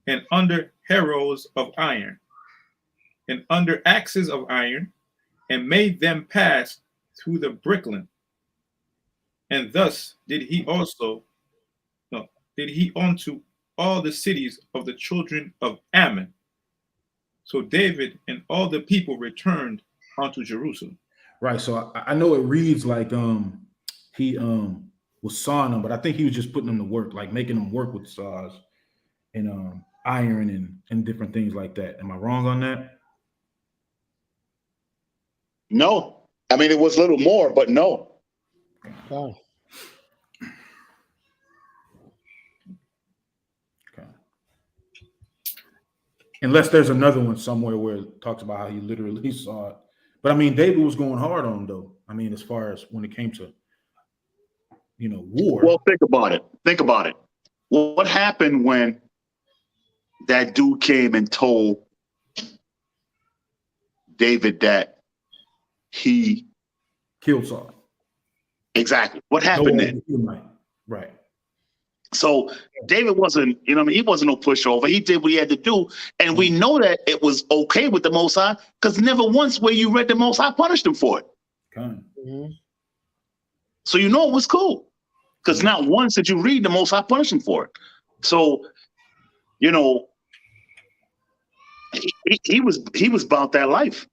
S2: and under harrows of iron, and under axes of iron, and made them pass through the brickland. And thus did he unto all the cities of the children of Ammon. So David and all the people returned unto Jerusalem.
S1: Right. So I know it reads like he was sawing them, but I think he was just putting them to work, like making them work with saws and iron and different things like that. Am I wrong on that?
S4: No. I mean, it was a little more, but no.
S3: Oh.
S1: Okay. Unless there's another one somewhere where it talks about how he literally saw it. But I mean, David was going hard on him, though. I mean, as far as when it came to, war.
S4: Well, think about it. What happened when that dude came and told David that he
S1: Killed Saul.
S4: exactly what happened then?
S1: Right.
S4: So David wasn't, he wasn't no pushover. He did what he had to do, and we know that it was okay with the Most High because never once where you read the Most High punished him for it.
S3: Mm-hmm.
S4: So it was cool because not once did you read the Most High punish him for it. So he was about that life.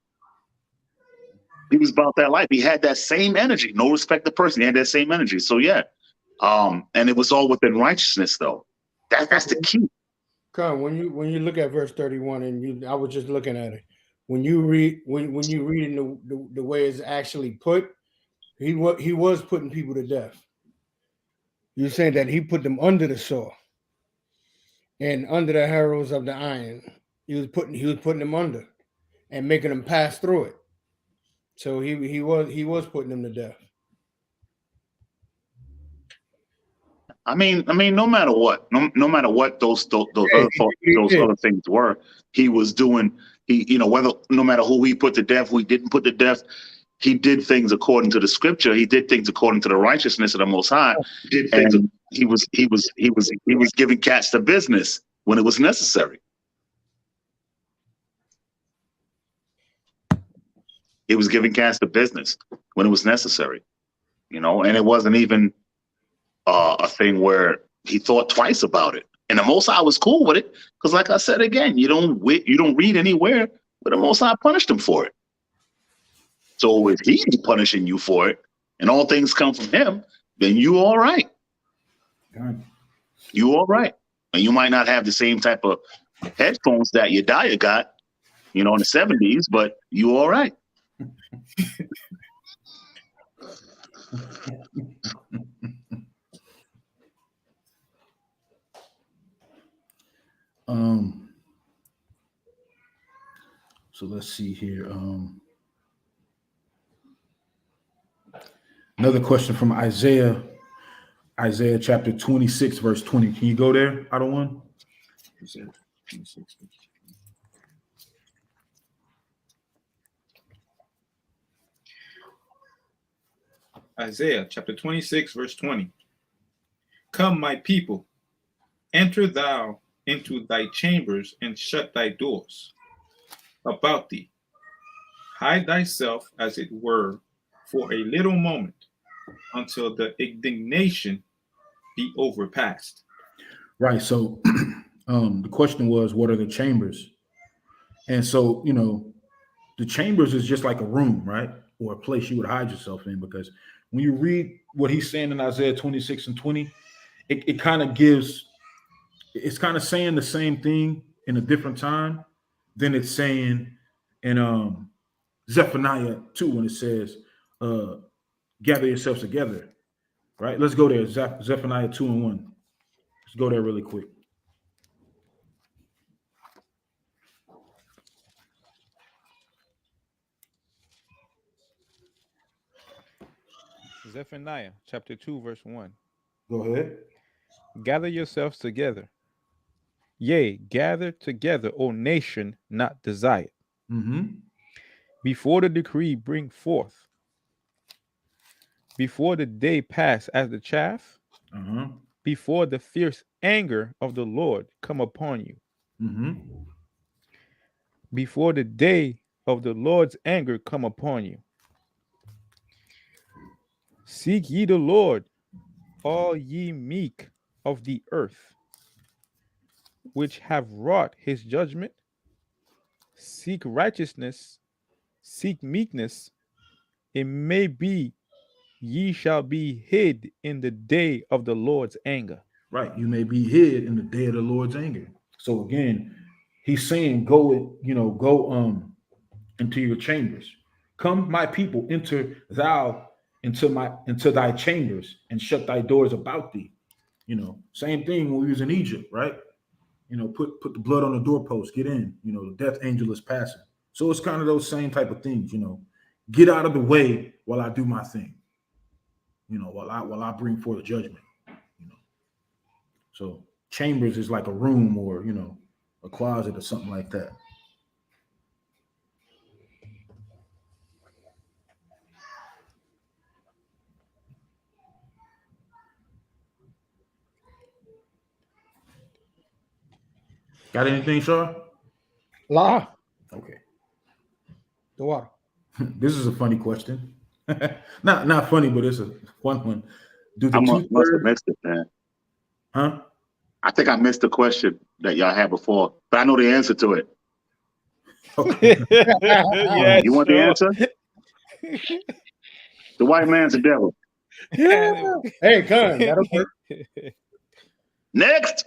S4: He was about that life. He had that same energy, no respect to person. He had that same energy. So yeah. And it was all within righteousness, though. That's the key.
S3: Con, when you look at verse 31, and I was just looking at it. When you read the way it's actually put, he was putting people to death. You're saying that he put them under the saw and under the harrows of the iron. He was putting them under and making them pass through it. So he was putting them to death.
S4: I mean, no matter what, no matter what those other things were, he was doing. No matter who he put to death, who he didn't put to death, he did things according to the scripture. He did things according to the righteousness of the Most High. And he was giving cats the business when it was necessary. He was giving cats the business when it was necessary, and it wasn't even a thing where he thought twice about it. And the Most High was cool with it because, like I said again, you don't read anywhere where the Most High punished him for it. So if he's punishing you for it, and all things come from him, then you all right. You all right. And you might not have the same type of headphones that Yediah got, in the 70s, but you all right.
S1: So let's see here. Another question from Isaiah chapter 26, verse 20. Can you go there, Otto one?
S2: Isaiah chapter 26, verse 20. Come, my people, enter thou into thy chambers and shut thy doors about thee. Hide thyself, as it were, for a little moment, until the indignation be overpassed.
S1: Right. So the question was, what are the chambers? And so, the chambers is just like a room, right? Or a place you would hide yourself in, because when you read what he's saying in Isaiah 26 and 20, it kind of it's kind of saying the same thing in a different time than it's saying in Zephaniah 2 when it says, gather yourselves together, right? Let's go there, Zephaniah 2 and 1. Let's go there really quick.
S5: Zephaniah chapter 2, verse 1.
S1: Go ahead.
S5: Gather yourselves together. Yea, gather together, O nation not desired.
S1: Mm-hmm.
S5: Before the decree bring forth, before the day pass as the chaff,
S1: Uh-huh.
S5: before the fierce anger of the Lord come upon you,
S1: Mm-hmm.
S5: before the day of the Lord's anger come upon you. Seek ye the Lord, all ye meek of the earth, which have wrought his judgment. Seek righteousness, seek meekness. It may be ye shall be hid in the day of the Lord's anger.
S1: Right. You may be hid in the day of the Lord's anger. So again, he's saying, go, go into your chambers. Come, my people, enter thou into thy chambers and shut thy doors about thee. Same thing when we was in Egypt, right? Put the blood on the doorpost, get in, the death angel is passing. So it's kind of those same type of things, get out of the way while I do my thing, while I bring forth judgment. So chambers is like a room or, a closet or something like that. Got anything, Shaw?
S3: La,
S1: Okay.
S3: the water.
S1: This is a funny question. not funny, but it's a fun one. Do the
S4: Must have
S1: two-thirds?
S4: missed it, man.
S1: Huh?
S4: I think I missed the question that y'all had before, but I know the answer to it.
S1: Okay.
S5: Yeah,
S4: You want the
S5: sure.
S4: answer? The white man's the devil.
S3: Yeah. Hey, come, that'll work.
S4: Next.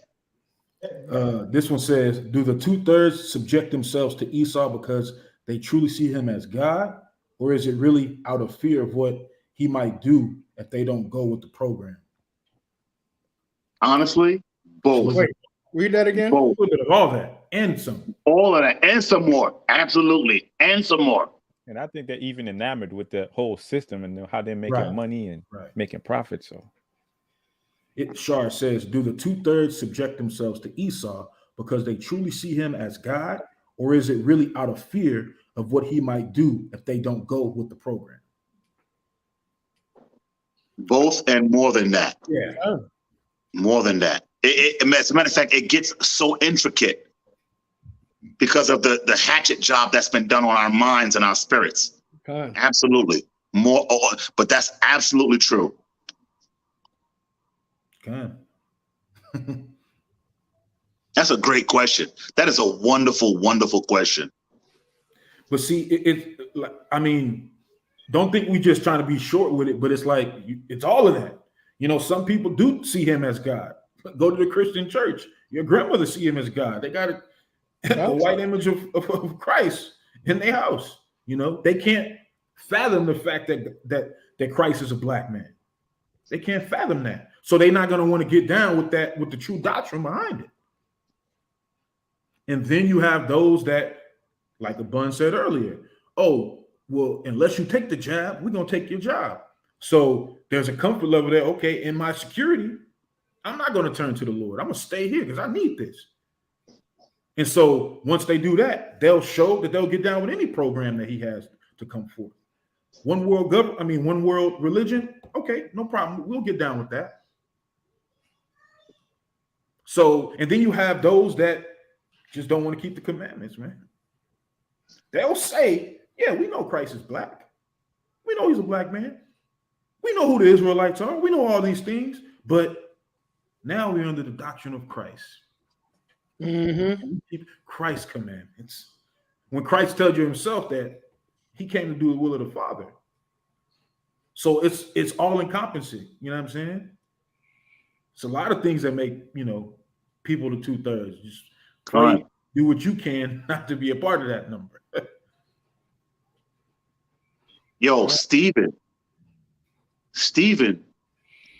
S1: This one says, do the 2/3 subject themselves to Esau because they truly see him as God, or is it really out of fear of what he might do if they don't go with the program?
S4: Honestly, both.
S3: Wait, read that again.
S1: A
S4: Both.
S1: little bit of all that and some.
S4: All of that and some more. Absolutely. And some more.
S5: And I think they're even enamored with the whole system and how they're making
S1: Right.
S5: money and making profit. So
S1: Shar says, do the 2/3 subject themselves to Esau because they truly see him as God, or is it really out of fear of what he might do if they don't go with the program?
S4: Both and more than that.
S1: Yeah.
S4: More than that. As a matter of fact, it gets so intricate because of the hatchet job that's been done on our minds and our spirits.
S3: Okay.
S4: Absolutely. More, but that's absolutely true.
S1: Okay.
S4: That's a great question. That is a wonderful, wonderful question.
S1: But see, I mean, don't think we just trying to be short with it, but it's like, it's all of that. Some people do see him as God. Go to the Christian church. Your grandmother see him as God. They got the white image of Christ in their house. They can't fathom the fact that Christ is a black man. They can't fathom that. So they're not going to want to get down with that, with the true doctrine behind it. And then you have those that, like the Bun said earlier, oh, well, unless you take the jab, we're going to take your job. So there's a comfort level there. Okay, in my security, I'm not going to turn to the Lord. I'm going to stay here because I need this. And so once they do that, they'll show that they'll get down with any program that he has to come forth. One world religion. Okay, no problem. We'll get down with that. So, and then you have those that just don't want to keep the commandments, man. They'll say, yeah, we know Christ is black. We know he's a black man. We know who the Israelites are. We know all these things. But now we're under the doctrine of Christ.
S3: Mm-hmm.
S1: We keep Christ's commandments. When Christ tells you himself that he came to do the will of the Father. So it's all encompassing. You know what I'm saying? It's a lot of things that make, people the 2/3. Just pray, do what you can not to be a part of that number.
S4: Yo, Stephen.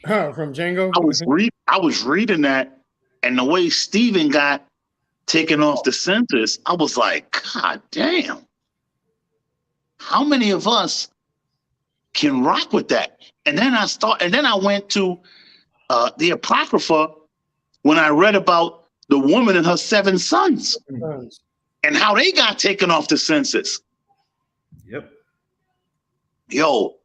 S3: From Django.
S4: I was reading that, and the way Stephen got taken off the census, I was like, God damn. How many of us can rock with that? And then I went to the Apocrypha when I read about the woman and her 7 sons and how they got taken off the census.
S1: Yep.
S4: Yo,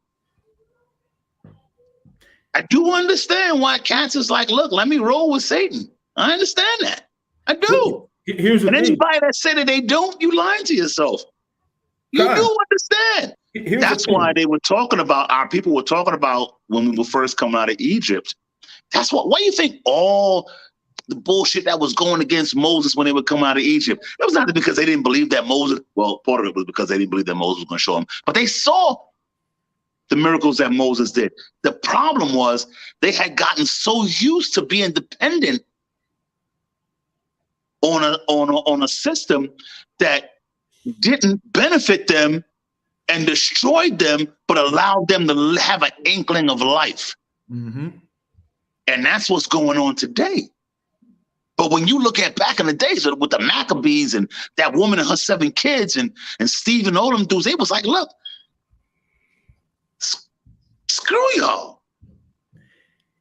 S4: I do understand why cats is like, look, let me roll with Satan. I understand that. I do.
S1: Here's the
S4: And
S1: thing.
S4: anybody that say that they don't, you lying to yourself. You
S1: God.
S4: do understand.
S1: Here's
S4: That's
S1: the thing.
S4: why they were talking about, our people were talking about when we were first coming out of Egypt. That's what do you think all the bullshit that was going against Moses when they would come out of Egypt? It was not because they didn't believe that Moses, well, part of it was because they didn't believe that Moses was going to show them, but they saw the miracles that Moses did. The problem was they had gotten so used to being dependent on a system that didn't benefit them and destroyed them, but allowed them to have an inkling of life.
S1: Mm-hmm.
S4: And that's what's going on today. But when you look at back in the days with the Maccabees and that woman and her 7 kids and Stephen and all them dudes, they was like, look, screw y'all.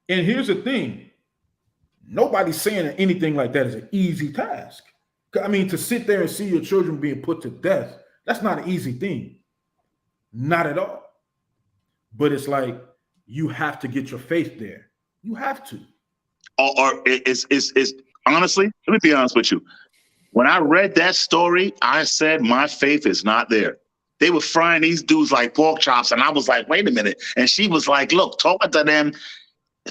S1: And here's the thing. Nobody's saying that anything like that is an easy task. I mean, to sit there and see your children being put to death, that's not an easy thing. Not at all. But it's like, you have to get your faith there. You have to.
S4: Or is honestly, let me be honest with you. When I read that story, I said, my faith is not there. They were frying these dudes like pork chops. And I was like, wait a minute. And she was like, look, talking to them,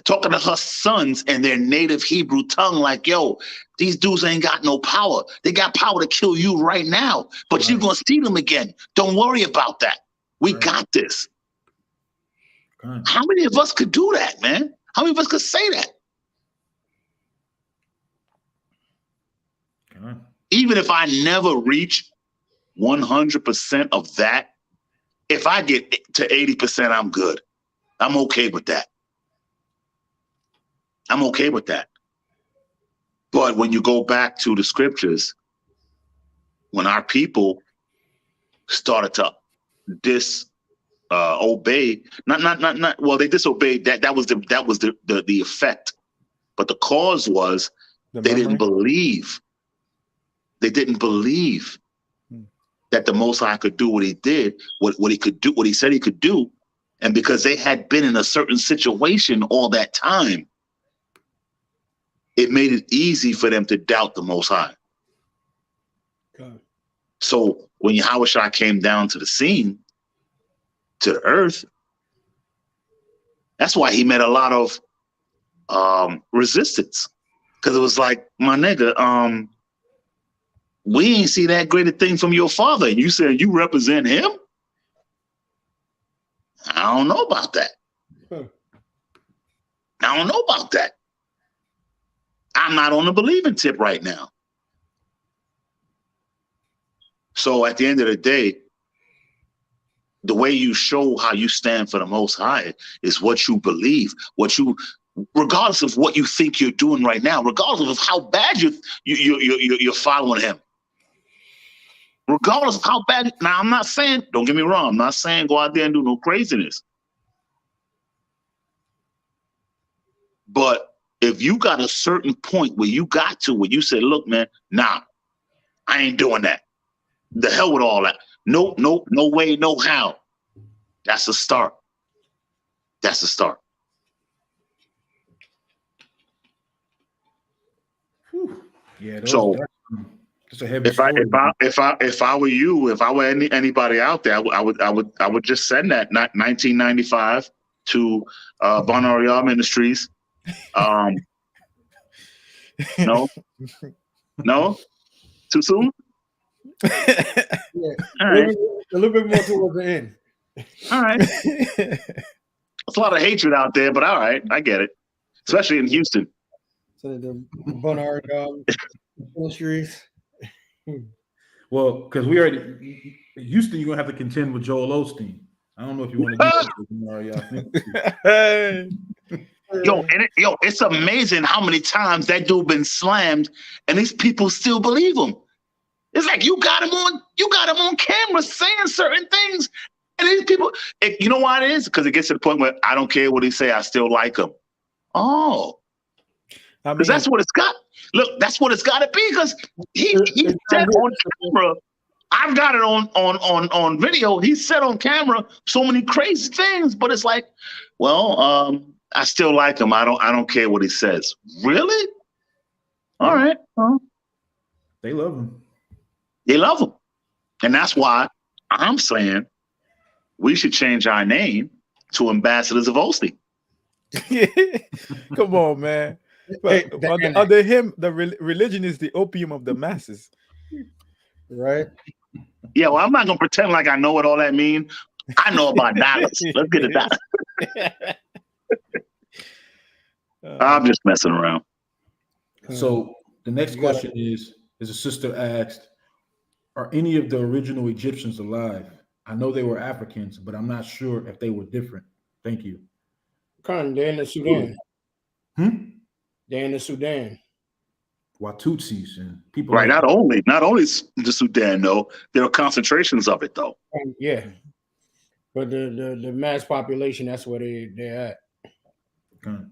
S4: talking to her sons in their native Hebrew tongue, like, yo, these dudes ain't got no power. They got power to kill you right now, but
S1: Right.
S4: you're going to see them again. Don't worry about that. We
S1: Right.
S4: got this.
S1: God.
S4: How many of us could do that, man? How many of us could say that?
S1: God.
S4: Even if I never reach 100% of that, if I get to 80%, I'm good. I'm okay with that. I'm okay with that. But when you go back to the scriptures, when our people started to disobey, well, they disobeyed. That was the effect. But the cause was they didn't believe. They didn't believe that the Most High could do what he did, what he could do, what he said he could do. And because they had been in a certain situation all that time, it made it easy for them to doubt the Most High.
S3: God.
S4: So when Yahushua came down to the scene, to the earth, that's why he met a lot of resistance. Because it was like, my nigga, we ain't see that great a thing from your father. And you said you represent him? I don't know about that. I don't know about that. I'm not on the believing tip right now. So at the end of the day, the way you show how you stand for the Most High is what you believe, regardless of what you think you're doing right now, regardless of how bad you're following him. Regardless of how bad. Now, I'm not saying, don't get me wrong, I'm not saying go out there and do no craziness. But if you got a certain point where you got to where you said, look, man, nah, I ain't doing that. The hell with all that. No way, no how. That's a start. That's a start.
S1: Yeah,
S4: So
S1: that's a heavy
S4: if I were you, if I were anybody out there, I would just send that 1995 to Bon Ariel Ministries. No, too soon.
S3: Yeah.
S4: All right,
S3: A little bit more towards the end.
S4: all right. There's a lot of hatred out there, but all right, I get it, especially in Houston.
S3: So the Bernard Ministries.
S1: Well, because we already Houston, you're gonna have to contend with Joel Osteen. I don't know if you want to get
S4: Yo, it's amazing how many times that dude been slammed, and these people still believe him. It's like you got him on camera saying certain things, And these people, you know why it is? Because it gets to the point where I don't care what he say, I still like him. Oh,
S5: I
S4: because
S5: mean,
S4: that's what it's got. Look, that's what it's got to be. Because he
S3: It's
S4: said
S3: not
S4: on camera, I've got it on video. He said on camera so many crazy things, but it's like, well, I still like him. I don't care what he says. Really? All right. Well,
S1: They love him.
S4: they love him, and that's why I'm saying we should change our name to Ambassadors of Osteen.
S5: come on, man.
S3: Hey,
S5: But
S3: Diana.
S5: under him, the religion is the opium of the masses.
S3: right.
S4: Yeah, well, I'm not gonna pretend like I know what all that means. I know about dollars. Let's get it down. I'm just messing around.
S1: So the next
S3: You gotta-
S1: question is a sister asked, are any of the original Egyptians alive? I know they were Africans, but I'm not sure if they were different. Thank you.
S3: They're in the Sudan. They're in the Sudan.
S1: Watutsis and people
S4: Right.
S1: like
S4: Not only the Sudan, though, there are concentrations of it, though.
S3: Yeah. But the mass population, that's where they're at.
S1: that.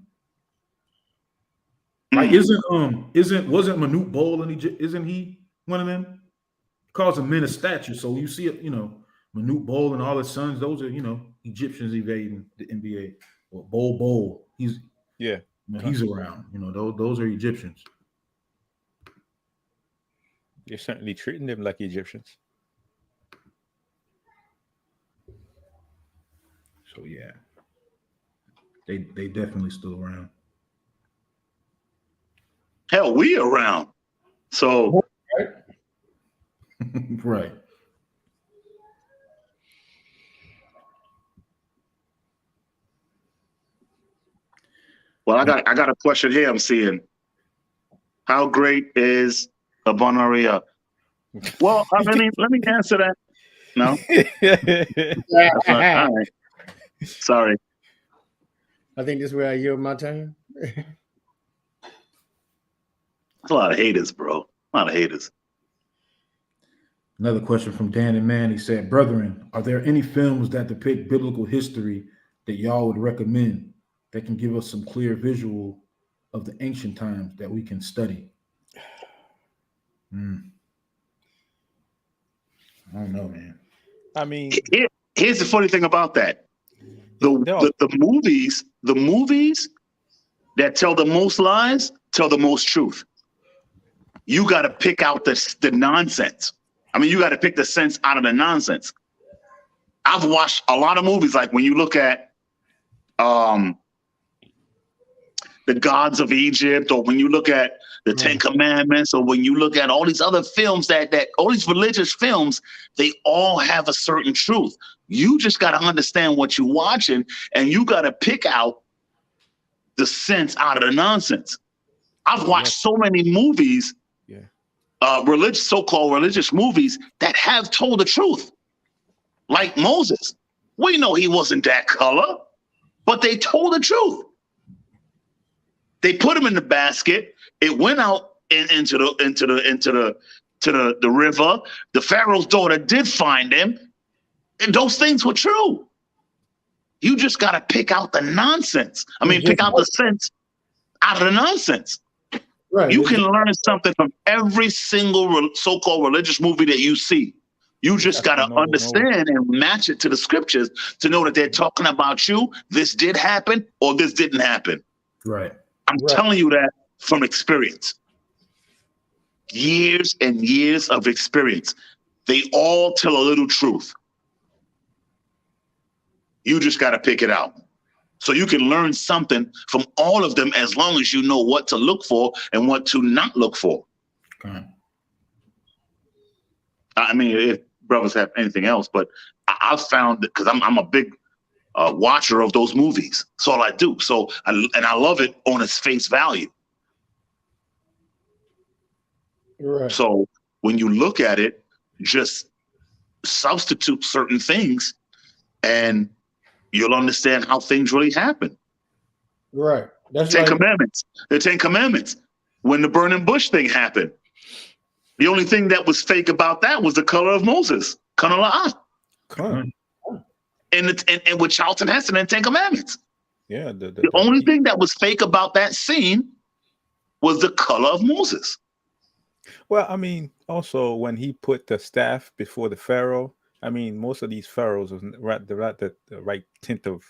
S1: Like wasn't Manute Bol in Egypt? Isn't he one of them? Calls them men of stature. So you see it, Manute Bol and all his sons, those are, Egyptians evading the NBA. Or Bol, he's around. Those are Egyptians.
S5: You're certainly treating them like Egyptians.
S1: So yeah. They definitely still around.
S4: Hell, we around. So
S1: Right.
S4: well, I got a question here I'm seeing. How great is Abonaria? Well, let me answer that. No? That's not, all right. Sorry.
S3: I think this is where I yield my time.
S4: There's a lot of haters, bro. A lot of haters.
S1: Another question from Dan and Man. He said, brethren, are there any films that depict biblical history that y'all would recommend that can give us some clear visual of the ancient times that we can study? I don't know, man.
S5: I mean,
S4: Here's the funny thing about that. The movies that tell the most lies tell the most truth. You got to pick out the nonsense. I mean, you got to pick the sense out of the nonsense. I've watched a lot of movies, like when you look at the gods of Egypt, or when you look at the Ten Commandments, or when you look at all these other films that all these religious films, they all have a certain truth. You just got to understand what you're watching, and you got to pick out the sense out of the nonsense. I've watched so many movies, so-called religious movies that have told the truth. Like Moses. We know he wasn't that color, but they told the truth. They put him in the basket. It went out into the river. The Pharaoh's daughter did find him, and those things were true. You just got to pick out the nonsense. I mean, pick out the sense out of the nonsense.
S3: Right.
S4: You can learn something from every single so-called religious movie that you see. You just got to understand and match it to the scriptures to know that they're talking about you. This did happen or this didn't happen.
S1: Right.
S4: I'm telling you that from experience. Years and years of experience. They all tell a little truth. You just got to pick it out. So you can learn something from all of them as long as you know what to look for and what to not look for.
S1: Okay.
S4: I mean, if brothers have anything else, but I've found that because I'm a big watcher of those movies. That's all I do. So, I love it on its face value.
S3: Right.
S4: So when you look at it, just substitute certain things and you'll understand how things really happen.
S3: Right. That's
S4: Ten
S3: like,
S4: Commandments. The 10 Commandments. When the burning bush thing happened, the only thing that was fake about that was the color of Moses. Kanala'ah. and with Charlton Heston and Ten Commandments.
S5: Yeah.
S4: The only thing that was fake about that scene was the color of Moses.
S5: Well, I mean, also when he put the staff before the Pharaoh, I mean, most of these pharaohs was the right tint of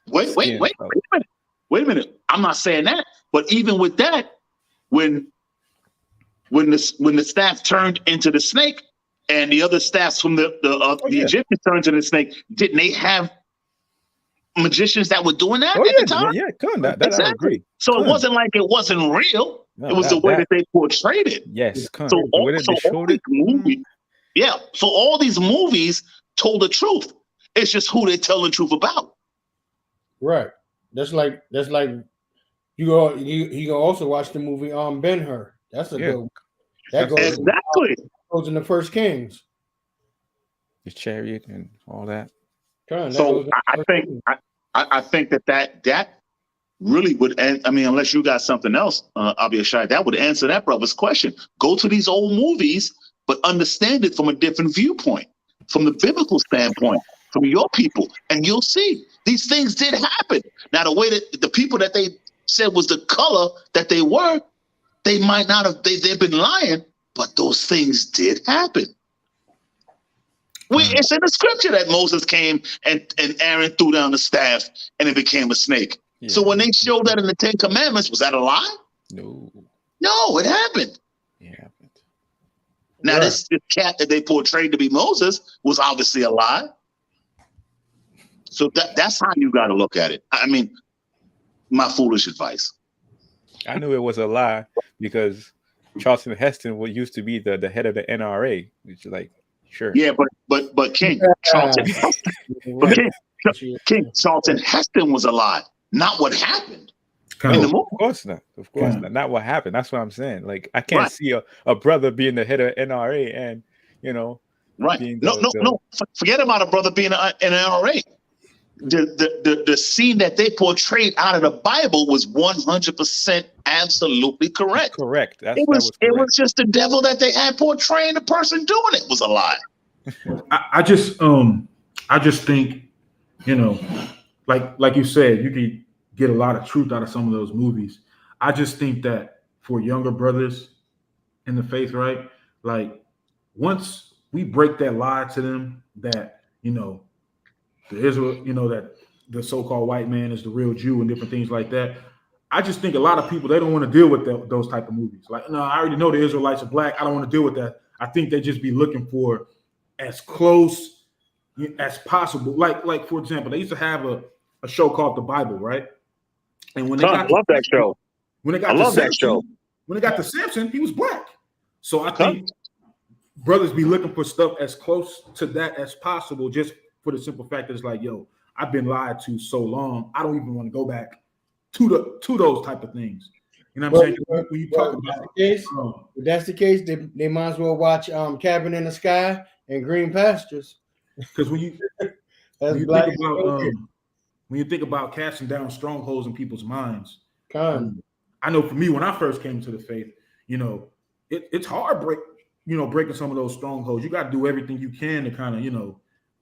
S4: Wait a
S5: skin color.
S4: minute. Wait a minute. I'm not saying that, but even with that, when the staff turned into the snake, and the other staffs from the Egyptians turned into the snake, didn't they have magicians that were doing that at the time?
S5: Yeah, that I agree.
S4: So it wasn't like it wasn't real.
S5: No,
S4: it was the way that they portrayed it.
S5: Yes,
S4: So all these movies told the truth. It's just who they're telling the truth about.
S3: Right. That's like you can also watch the movie Ben-Hur. That's a good one. That goes in the First Kings.
S5: The chariot and all that.
S4: So I think that really would end. I mean, unless you got something else, AOCHouston, that would answer that brother's question. Go to these old movies, but understand it from a different viewpoint, from the biblical standpoint, from your people, and you'll see these things did happen. Now, the way that the people that they said was the color that they were, they might not have. They've been lying, but those things did happen. It's in the scripture that Moses came and Aaron threw down the staff and it became a snake. Yeah. So when they showed that in the Ten Commandments, was that a lie?
S5: No,
S4: it happened.
S5: It happened.
S4: Now this cat that they portrayed to be Moses was obviously a lie. So that's how you got to look at it. I mean, my foolish advice.
S5: I knew it was a lie because Charlton Heston used to be the head of the NRA, which is like, sure. Yeah,
S4: but King Charlton Heston, King Charlton Heston was a lie, not what happened.
S5: In the movie. Of course not. Not what happened. That's what I'm saying. Like I can't see a brother being the head of NRA and
S4: right. No. Forget about a brother being an NRA. The scene that they portrayed out of the Bible was 100% absolutely correct.
S5: Correct.
S4: It was just the devil that they had portraying the person doing it was a lie.
S1: I just think, like you said, you could get a lot of truth out of some of those movies. I just think that for younger brothers in the faith, right? Like once we break that lie to them that, the Israel, that the so-called white man is the real Jew and different things like that. I just think a lot of people, they don't want to deal with those type of movies. Like, no, I already know the Israelites are black. I don't want to deal with that. I think they just be looking for as close as possible. Like for example, they used to have a show called The Bible, right? And when they got
S4: that show.
S1: When they got when they got to Samson, he was black. So I think brothers be looking for stuff as close to that as possible, just for the simple fact that it's like, yo, I've been lied to so long, I don't even want to go back to those type of things. You know what I'm saying? When you talk about
S3: if that's the case, they might as well watch Cabin in the Sky and Green Pastures.
S1: Because when you think about casting down strongholds in people's minds, I know for me when I first came to the faith, it's hard breaking some of those strongholds. You got to do everything you can to kind of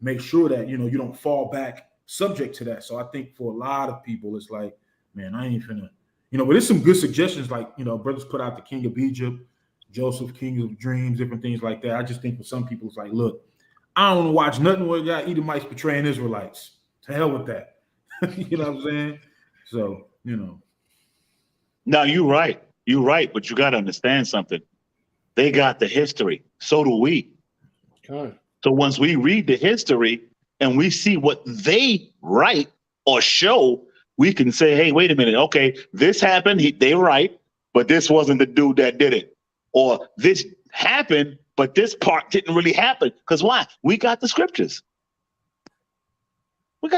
S1: make sure that you don't fall back subject to that. So I think for a lot of people, it's like, man, I ain't finna, but there's some good suggestions, like brothers put out the King of Egypt, Joseph, King of Dreams, different things like that. I just think for some people, it's like, look, I don't want to watch nothing where you got Edomites betraying Israelites. To hell with that. You know what I'm saying? So
S4: Now you're right, but you got to understand something. They got the history, so do we.
S3: Okay.
S4: So once we read the history and we see what they write or show, we can say, hey, wait a minute. Okay, this happened. They right, but this wasn't the dude that did it. Or this happened, but this part didn't really happen. Because why? We got the scriptures. Ain't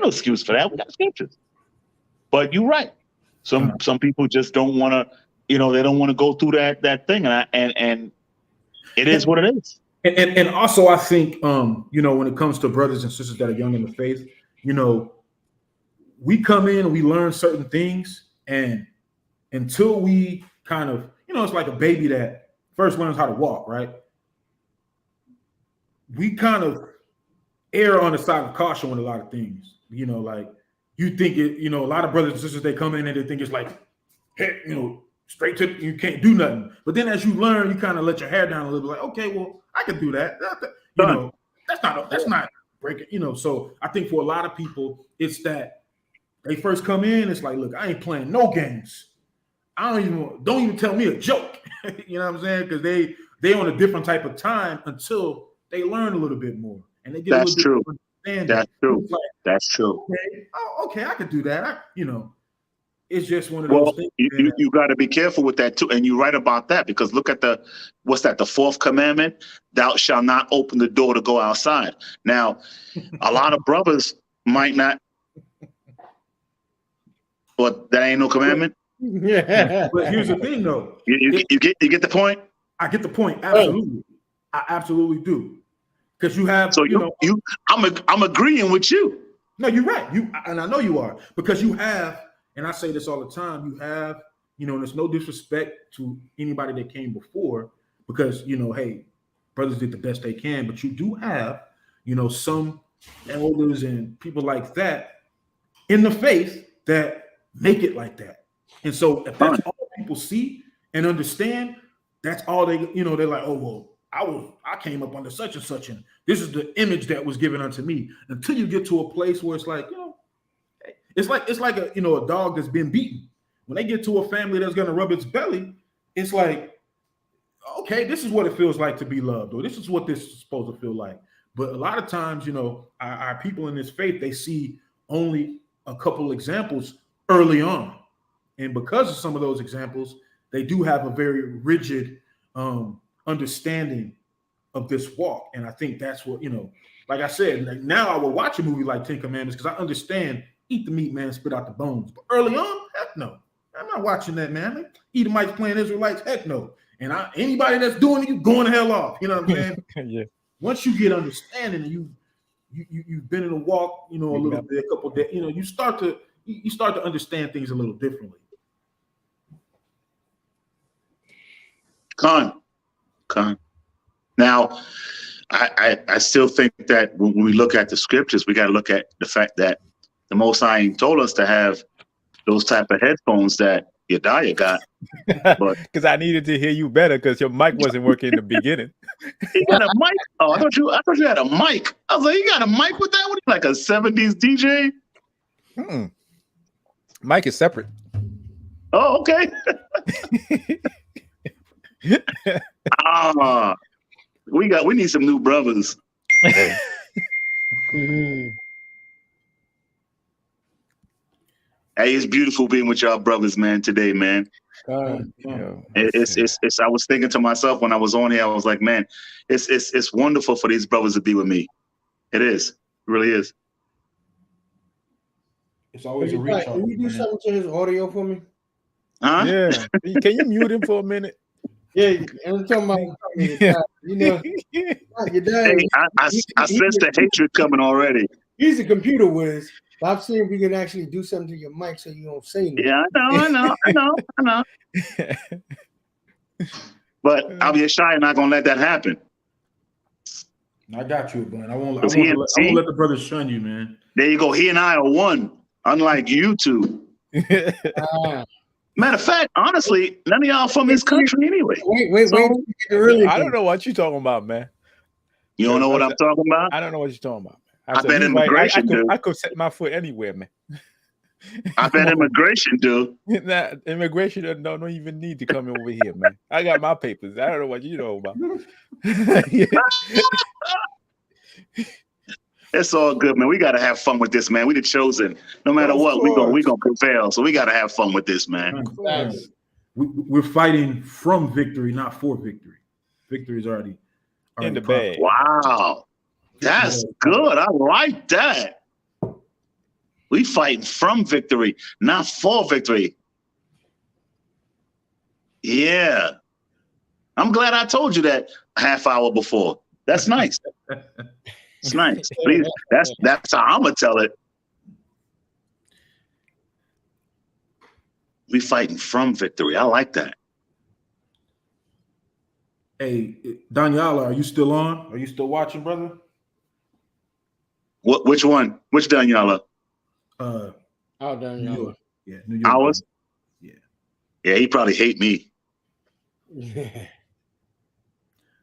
S4: no excuse for that. We got the scriptures. But you're right. Some people just don't want to, they don't want to go through that thing. And it is what it is.
S1: And also, I think, when it comes to brothers and sisters that are young in the faith, we come in and we learn certain things, and until we kind of, it's like a baby that first learns how to walk, right? We kind of err on the side of caution with a lot of things. You know, like you think it, you know, a lot of brothers and sisters, they come in and they think it's like, hey, you know, straight to, you can't do nothing. But then as you learn, you kind of let your hair down a little bit, like, okay, well, I can do that. You know, that's not breaking, you know. So I think for a lot of people, it's that they first come in, it's like, look, I ain't playing no games. Don't even tell me a joke. You know what I'm saying? Because they on a different type of time until they learn a little bit more. And they get
S4: That's
S1: a little
S4: true.
S1: bit more understanding.
S4: That's true.
S1: It's like,
S4: That's true.
S1: okay, oh, okay, I could do that. You know, it's just one of those
S4: Well,
S1: things.
S4: you got to be careful with that too, and you're right about that, because look at what's that? The fourth commandment: "Thou shalt not open the door to go outside." Now, a lot of brothers might not, but that ain't no commandment.
S3: Yeah.
S1: But here's the thing, though.
S4: You get the point.
S1: I get the point. Absolutely, I absolutely do. Because you have,
S4: So
S1: you know,
S4: I'm agreeing with you.
S1: no, you're right. And I know you are, because you have, and I say this all the time. You have, you know, and there's no disrespect to anybody that came before, because you know, hey, brothers did the best they can, but you do have, you know, some elders and people like that in the faith that make it like that. And so if that's all people see and understand, that's all they, you know, they're like, oh, well, I came up under such and such, and this is the image that was given unto me. Until you get to a place where it's like, you know, it's like a, you know, a dog that's been beaten. When they get to a family that's gonna rub its belly, it's like, okay, this is what it feels like to be loved, or this is what this is supposed to feel like. But a lot of times, you know, our people in this faith, they see only a couple examples early on. And because of some of those examples, they do have a very rigid understanding of this walk. And I think that's what, you know, like I said, like now I will watch a movie like Ten Commandments because I understand eat the meat, man, spit out the bones. But early on, heck no. I'm not watching that, man. Like, Edomites playing Israelites, heck no. And anybody that's doing it, you going the hell off. You know what I'm saying?
S5: Yeah.
S1: Once you get understanding and you've been in a walk, you know, a little bit, a couple of days, you know, you start to understand things a little differently.
S4: Con. Now, I still think that when we look at the scriptures, we got to look at the fact that the Most High told us to have those type of headphones that Yediah got. But
S5: because I needed to hear you better because your mic wasn't working in the beginning.
S4: he got a mic. Oh, I thought you had a mic. I was like, you got a mic with that? What, like a 70s DJ?
S5: Mic is separate.
S4: Oh, okay. We need some new brothers. Hey, it's beautiful being with y'all brothers, man, today, man. It's I was thinking to myself when I was on here, I was like, man, it's wonderful for these brothers to be with me. It is. It really is.
S1: It's always a reach.
S3: Can you do something to his audio for me?
S4: Huh?
S5: Yeah. Can you mute him for a minute?
S3: Yeah, I'm talking about, you know, your dad.
S4: Hey, I sense the hatred coming already.
S3: He's a computer whiz. I've seen if we can actually do something to your mic so you don't say nothing.
S4: Yeah, I know. But I'll be shy and not gonna let that happen.
S1: I got you, man. I won't let the brothers shun you, man.
S4: There you go. He and I are one, unlike you two. Matter of fact, honestly, none of y'all from this country anyway.
S3: Wait.
S5: I don't know what you're talking about, man.
S4: You don't know what I'm talking about?
S5: I don't know what you're talking about.
S4: I bet immigration, dude.
S5: I could set my foot anywhere, man.
S4: I bet immigration, dude.
S5: Nah, immigration don't even need to come over here, man. I got my papers. I don't know what you know about.
S4: It's all good, man. We gotta have fun with this, man. We the chosen. No matter what, we gonna prevail. So we gotta have fun with this, man.
S1: We're fighting from victory, not for victory. Victory is already
S5: in the bag.
S4: Wow, that's good. I like that. We fighting from victory, not for victory. Yeah, I'm glad I told you that a half hour before. That's nice. It's nice. Please, that's how I'm gonna tell it. We fighting from victory. I like that.
S1: Hey, Daniela, are you still on? Are you still watching, brother?
S4: Which one? Which Daniela?
S1: New York. Yeah, New York.
S4: Ours?
S1: Yeah.
S4: Yeah, he probably hate me.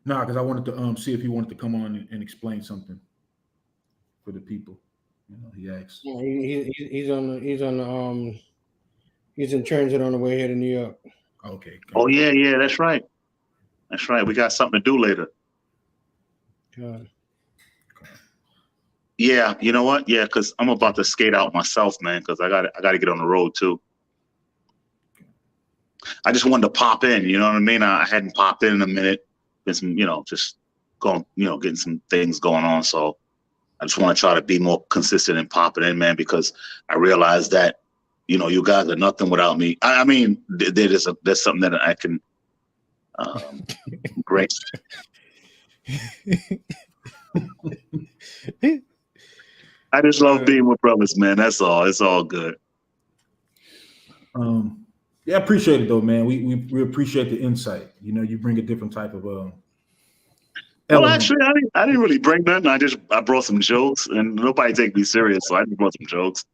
S1: Nah, because I wanted to see if he wanted to come on and explain something for the people. You know, he asked.
S3: Yeah, he's in transit on the way here to New York.
S1: Okay.
S4: Oh yeah, that's right. That's right. We got something to do later.
S3: God.
S4: Yeah, you know what? Yeah, because I'm about to skate out myself, man. Because I got to get on the road too. I just wanted to pop in. You know what I mean? I hadn't popped in a minute. Been some, just going, getting some things going on. So I just want to try to be more consistent and popping in, man, because I realize that, you guys are nothing without me. I mean, there's something that I can great. I just love being with brothers, man. That's all. It's all good.
S1: Yeah, I appreciate it though, man. We appreciate the insight. You bring a different type of
S4: Well,
S1: element.
S4: actually, I didn't really bring nothing. I brought some jokes, and nobody take me serious, so I just brought some jokes.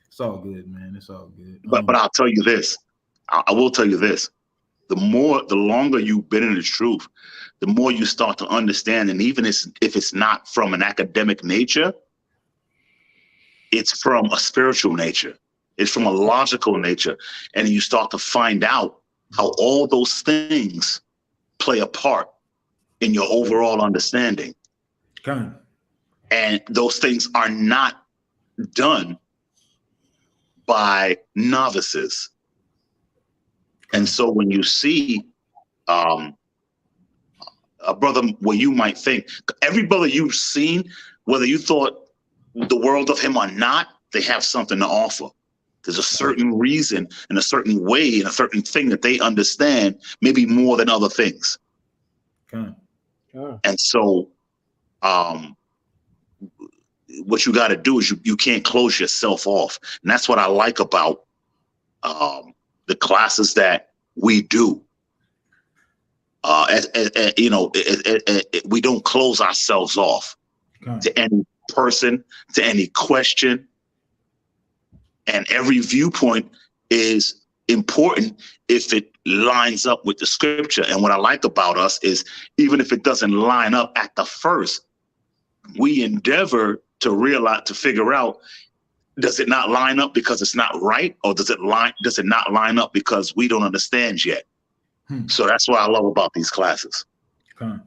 S1: It's all good, man. It's all good.
S4: But I'll tell you this. I will tell you this. The longer you've been in the truth, the more you start to understand. And even if it's not from an academic nature, it's from a spiritual nature. It's from a logical nature. And you start to find out how all those things play a part in your overall understanding.
S1: Okay.
S4: And those things are not done by novices. And so when you see a brother where you might think, every brother you've seen, whether you thought the world of him or not, they have something to offer. There's a certain reason and a certain way and a certain thing that they understand, maybe more than other things.
S1: Okay.
S4: And so what you got to do is you can't close yourself off. And that's what I like about the classes that we do. We don't close ourselves off to any person, to any question. And every viewpoint is important if it lines up with the scripture. And what I like about us is even if it doesn't line up at the first, we endeavor to figure out, does it not line up because it's not right? Or does it not line up because we don't understand yet? So that's what I love about these classes. So I'm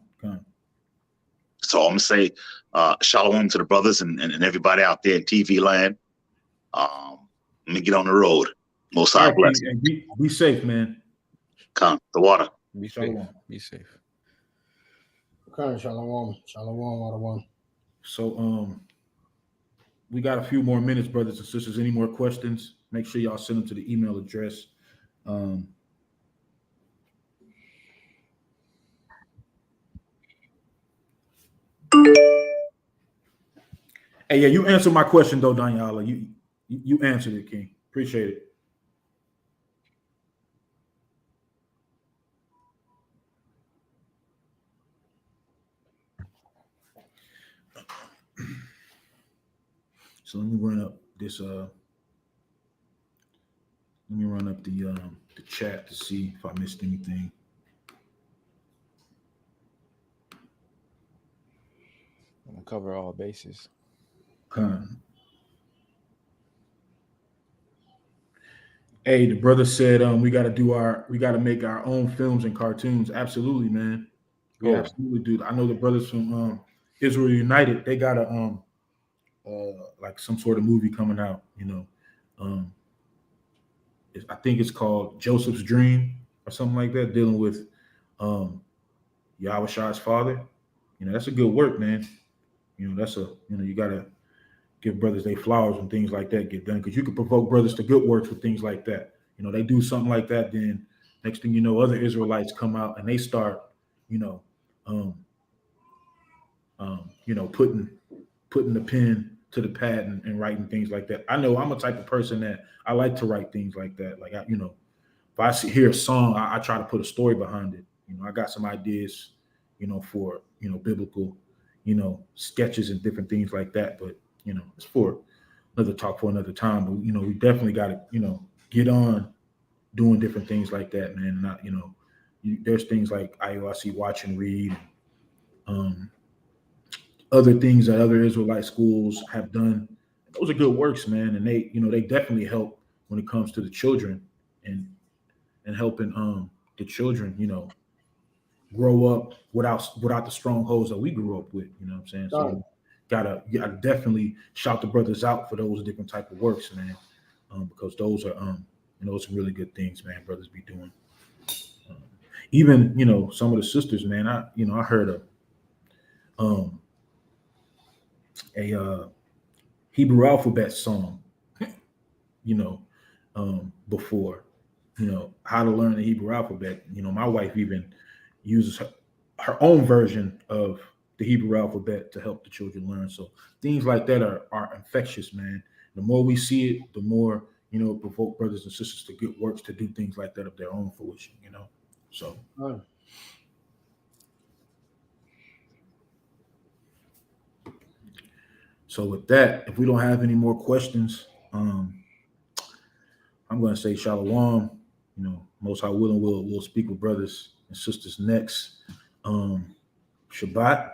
S4: going to say shalom to the brothers and everybody out there in TV land. Let me get on the road. Most high bless.
S1: Be safe, man.
S4: Come, the water.
S5: Be safe. Be safe.
S3: Okay, shalom. Shalom.
S1: So we got a few more minutes, brothers and sisters. Any more questions? Make sure y'all send them to the email address. Hey, yeah, you answered my question though, Daniela. You answered it, King. Appreciate it. So let me run up this. Let me run up the chat to see if I missed anything.
S5: I'm gonna cover all bases.
S1: Hey, the brother said we got to make our own films and cartoons. Absolutely, man. We absolutely do. I know the brothers from Israel United. They got a like some sort of movie coming out. I think it's called Joseph's Dream or something like that, dealing with AOCHouston's father. That's a good work, man. You gotta give brothers their flowers when things like that get done, because you can provoke brothers to good works with things like that. They do something like that, then next thing you know, other Israelites come out and they start, putting the pen to the pad and writing things like that. I know I'm a type of person that I like to write things like that. Like if I hear a song, I try to put a story behind it. I got some ideas, for biblical, sketches and different things like that. But it's for another talk for another time. But we definitely got to get on doing different things like that, man. Not there's things like IOIC Watch and Read, other things that other Israelite schools have done. Those are good works, man, and they definitely help when it comes to the children and helping the children grow up without the strongholds that we grew up with. You know what I'm saying? So gotta definitely shout the brothers out for those different type of works, man, because those are some really good things, man. Brothers be doing. Even some of the sisters, man. I heard a Hebrew alphabet song, before, how to learn the Hebrew alphabet. My wife even uses her own version of the Hebrew alphabet to help the children learn. So things like that are infectious, man. The more we see it, the more, provoke brothers and sisters to get works to do things like that of their own fruition, So. So with that, if we don't have any more questions, I'm going to say shalom. Most High willing, we'll speak with brothers and sisters next Shabbat.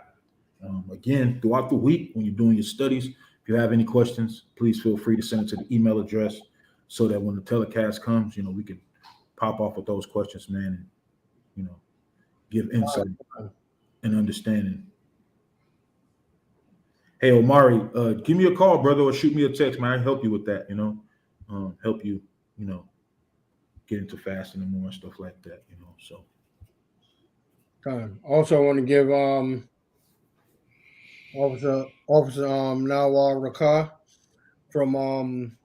S1: Again, throughout the week when you're doing your studies, if you have any questions, please feel free to send it to the email address so that when the telecast comes, we can pop off with those questions, man, and give insight and understanding. Hey, Omari, give me a call, brother, or shoot me a text, man. I help you with that, help you, get into fasting and more and stuff like that, so.
S3: Also, I want to give Officer Nawar Rakar from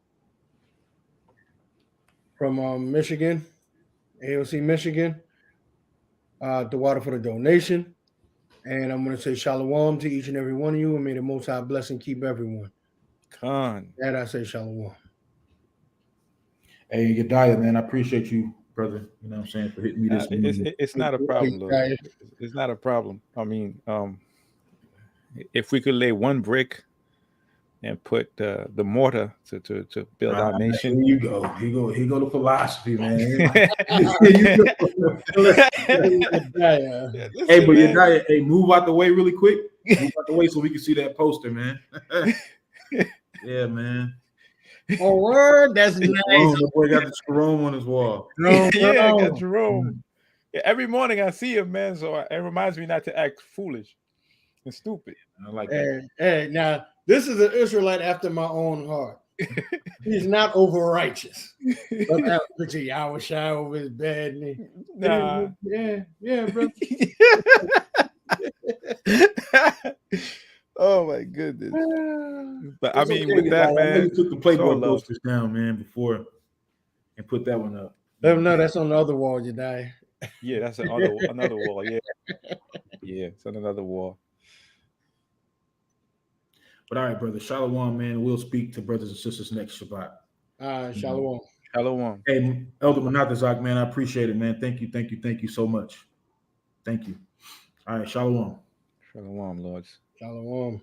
S3: Michigan, AOC Michigan, the water for the donation. And I'm going to say shalom to each and every one of you, and may the Most High bless and keep everyone.
S5: Khan.
S3: And I say shalom.
S1: Hey, Yediah, man, I appreciate you, brother. You know what I'm saying, for hitting me this morning.
S5: It's not a problem, Lord. It's not a problem. I mean, if we could lay one brick and put the mortar to build our nation.
S1: Here you go. Here go the philosophy, man.
S3: Hey,
S1: but Yediah, hey, move out the way really quick. Move out the way so we can see that poster, man. Yeah, man.
S3: Oh, word, that's nice.
S1: The boy got the Jerome on his wall.
S5: Yeah, I got Jerome. Yeah, every morning I see him, man. So it reminds me not to act foolish and stupid.
S1: I like that.
S3: Hey, now this is an Israelite after my own heart. He's not over righteous. But that picture AOCHouston over his bed. And
S5: nah.
S3: Yeah, bro.
S5: Oh my goodness! But I mean,
S1: okay,
S5: with that, man,
S1: I know you took the Playboy posters down, man, before and put that one up.
S3: No, that's on the other wall. You die.
S5: Yeah, that's another wall. Yeah, it's on another wall.
S1: But all right, brother, shalom, man. We'll speak to brothers and sisters next Shabbat.
S3: Shalom.
S5: Shalom.
S1: Hey, Elder Manatazak, man, I appreciate it, man. Thank you so much. Thank you. All right, shalom.
S5: Shalom, Lords.
S3: Shalom.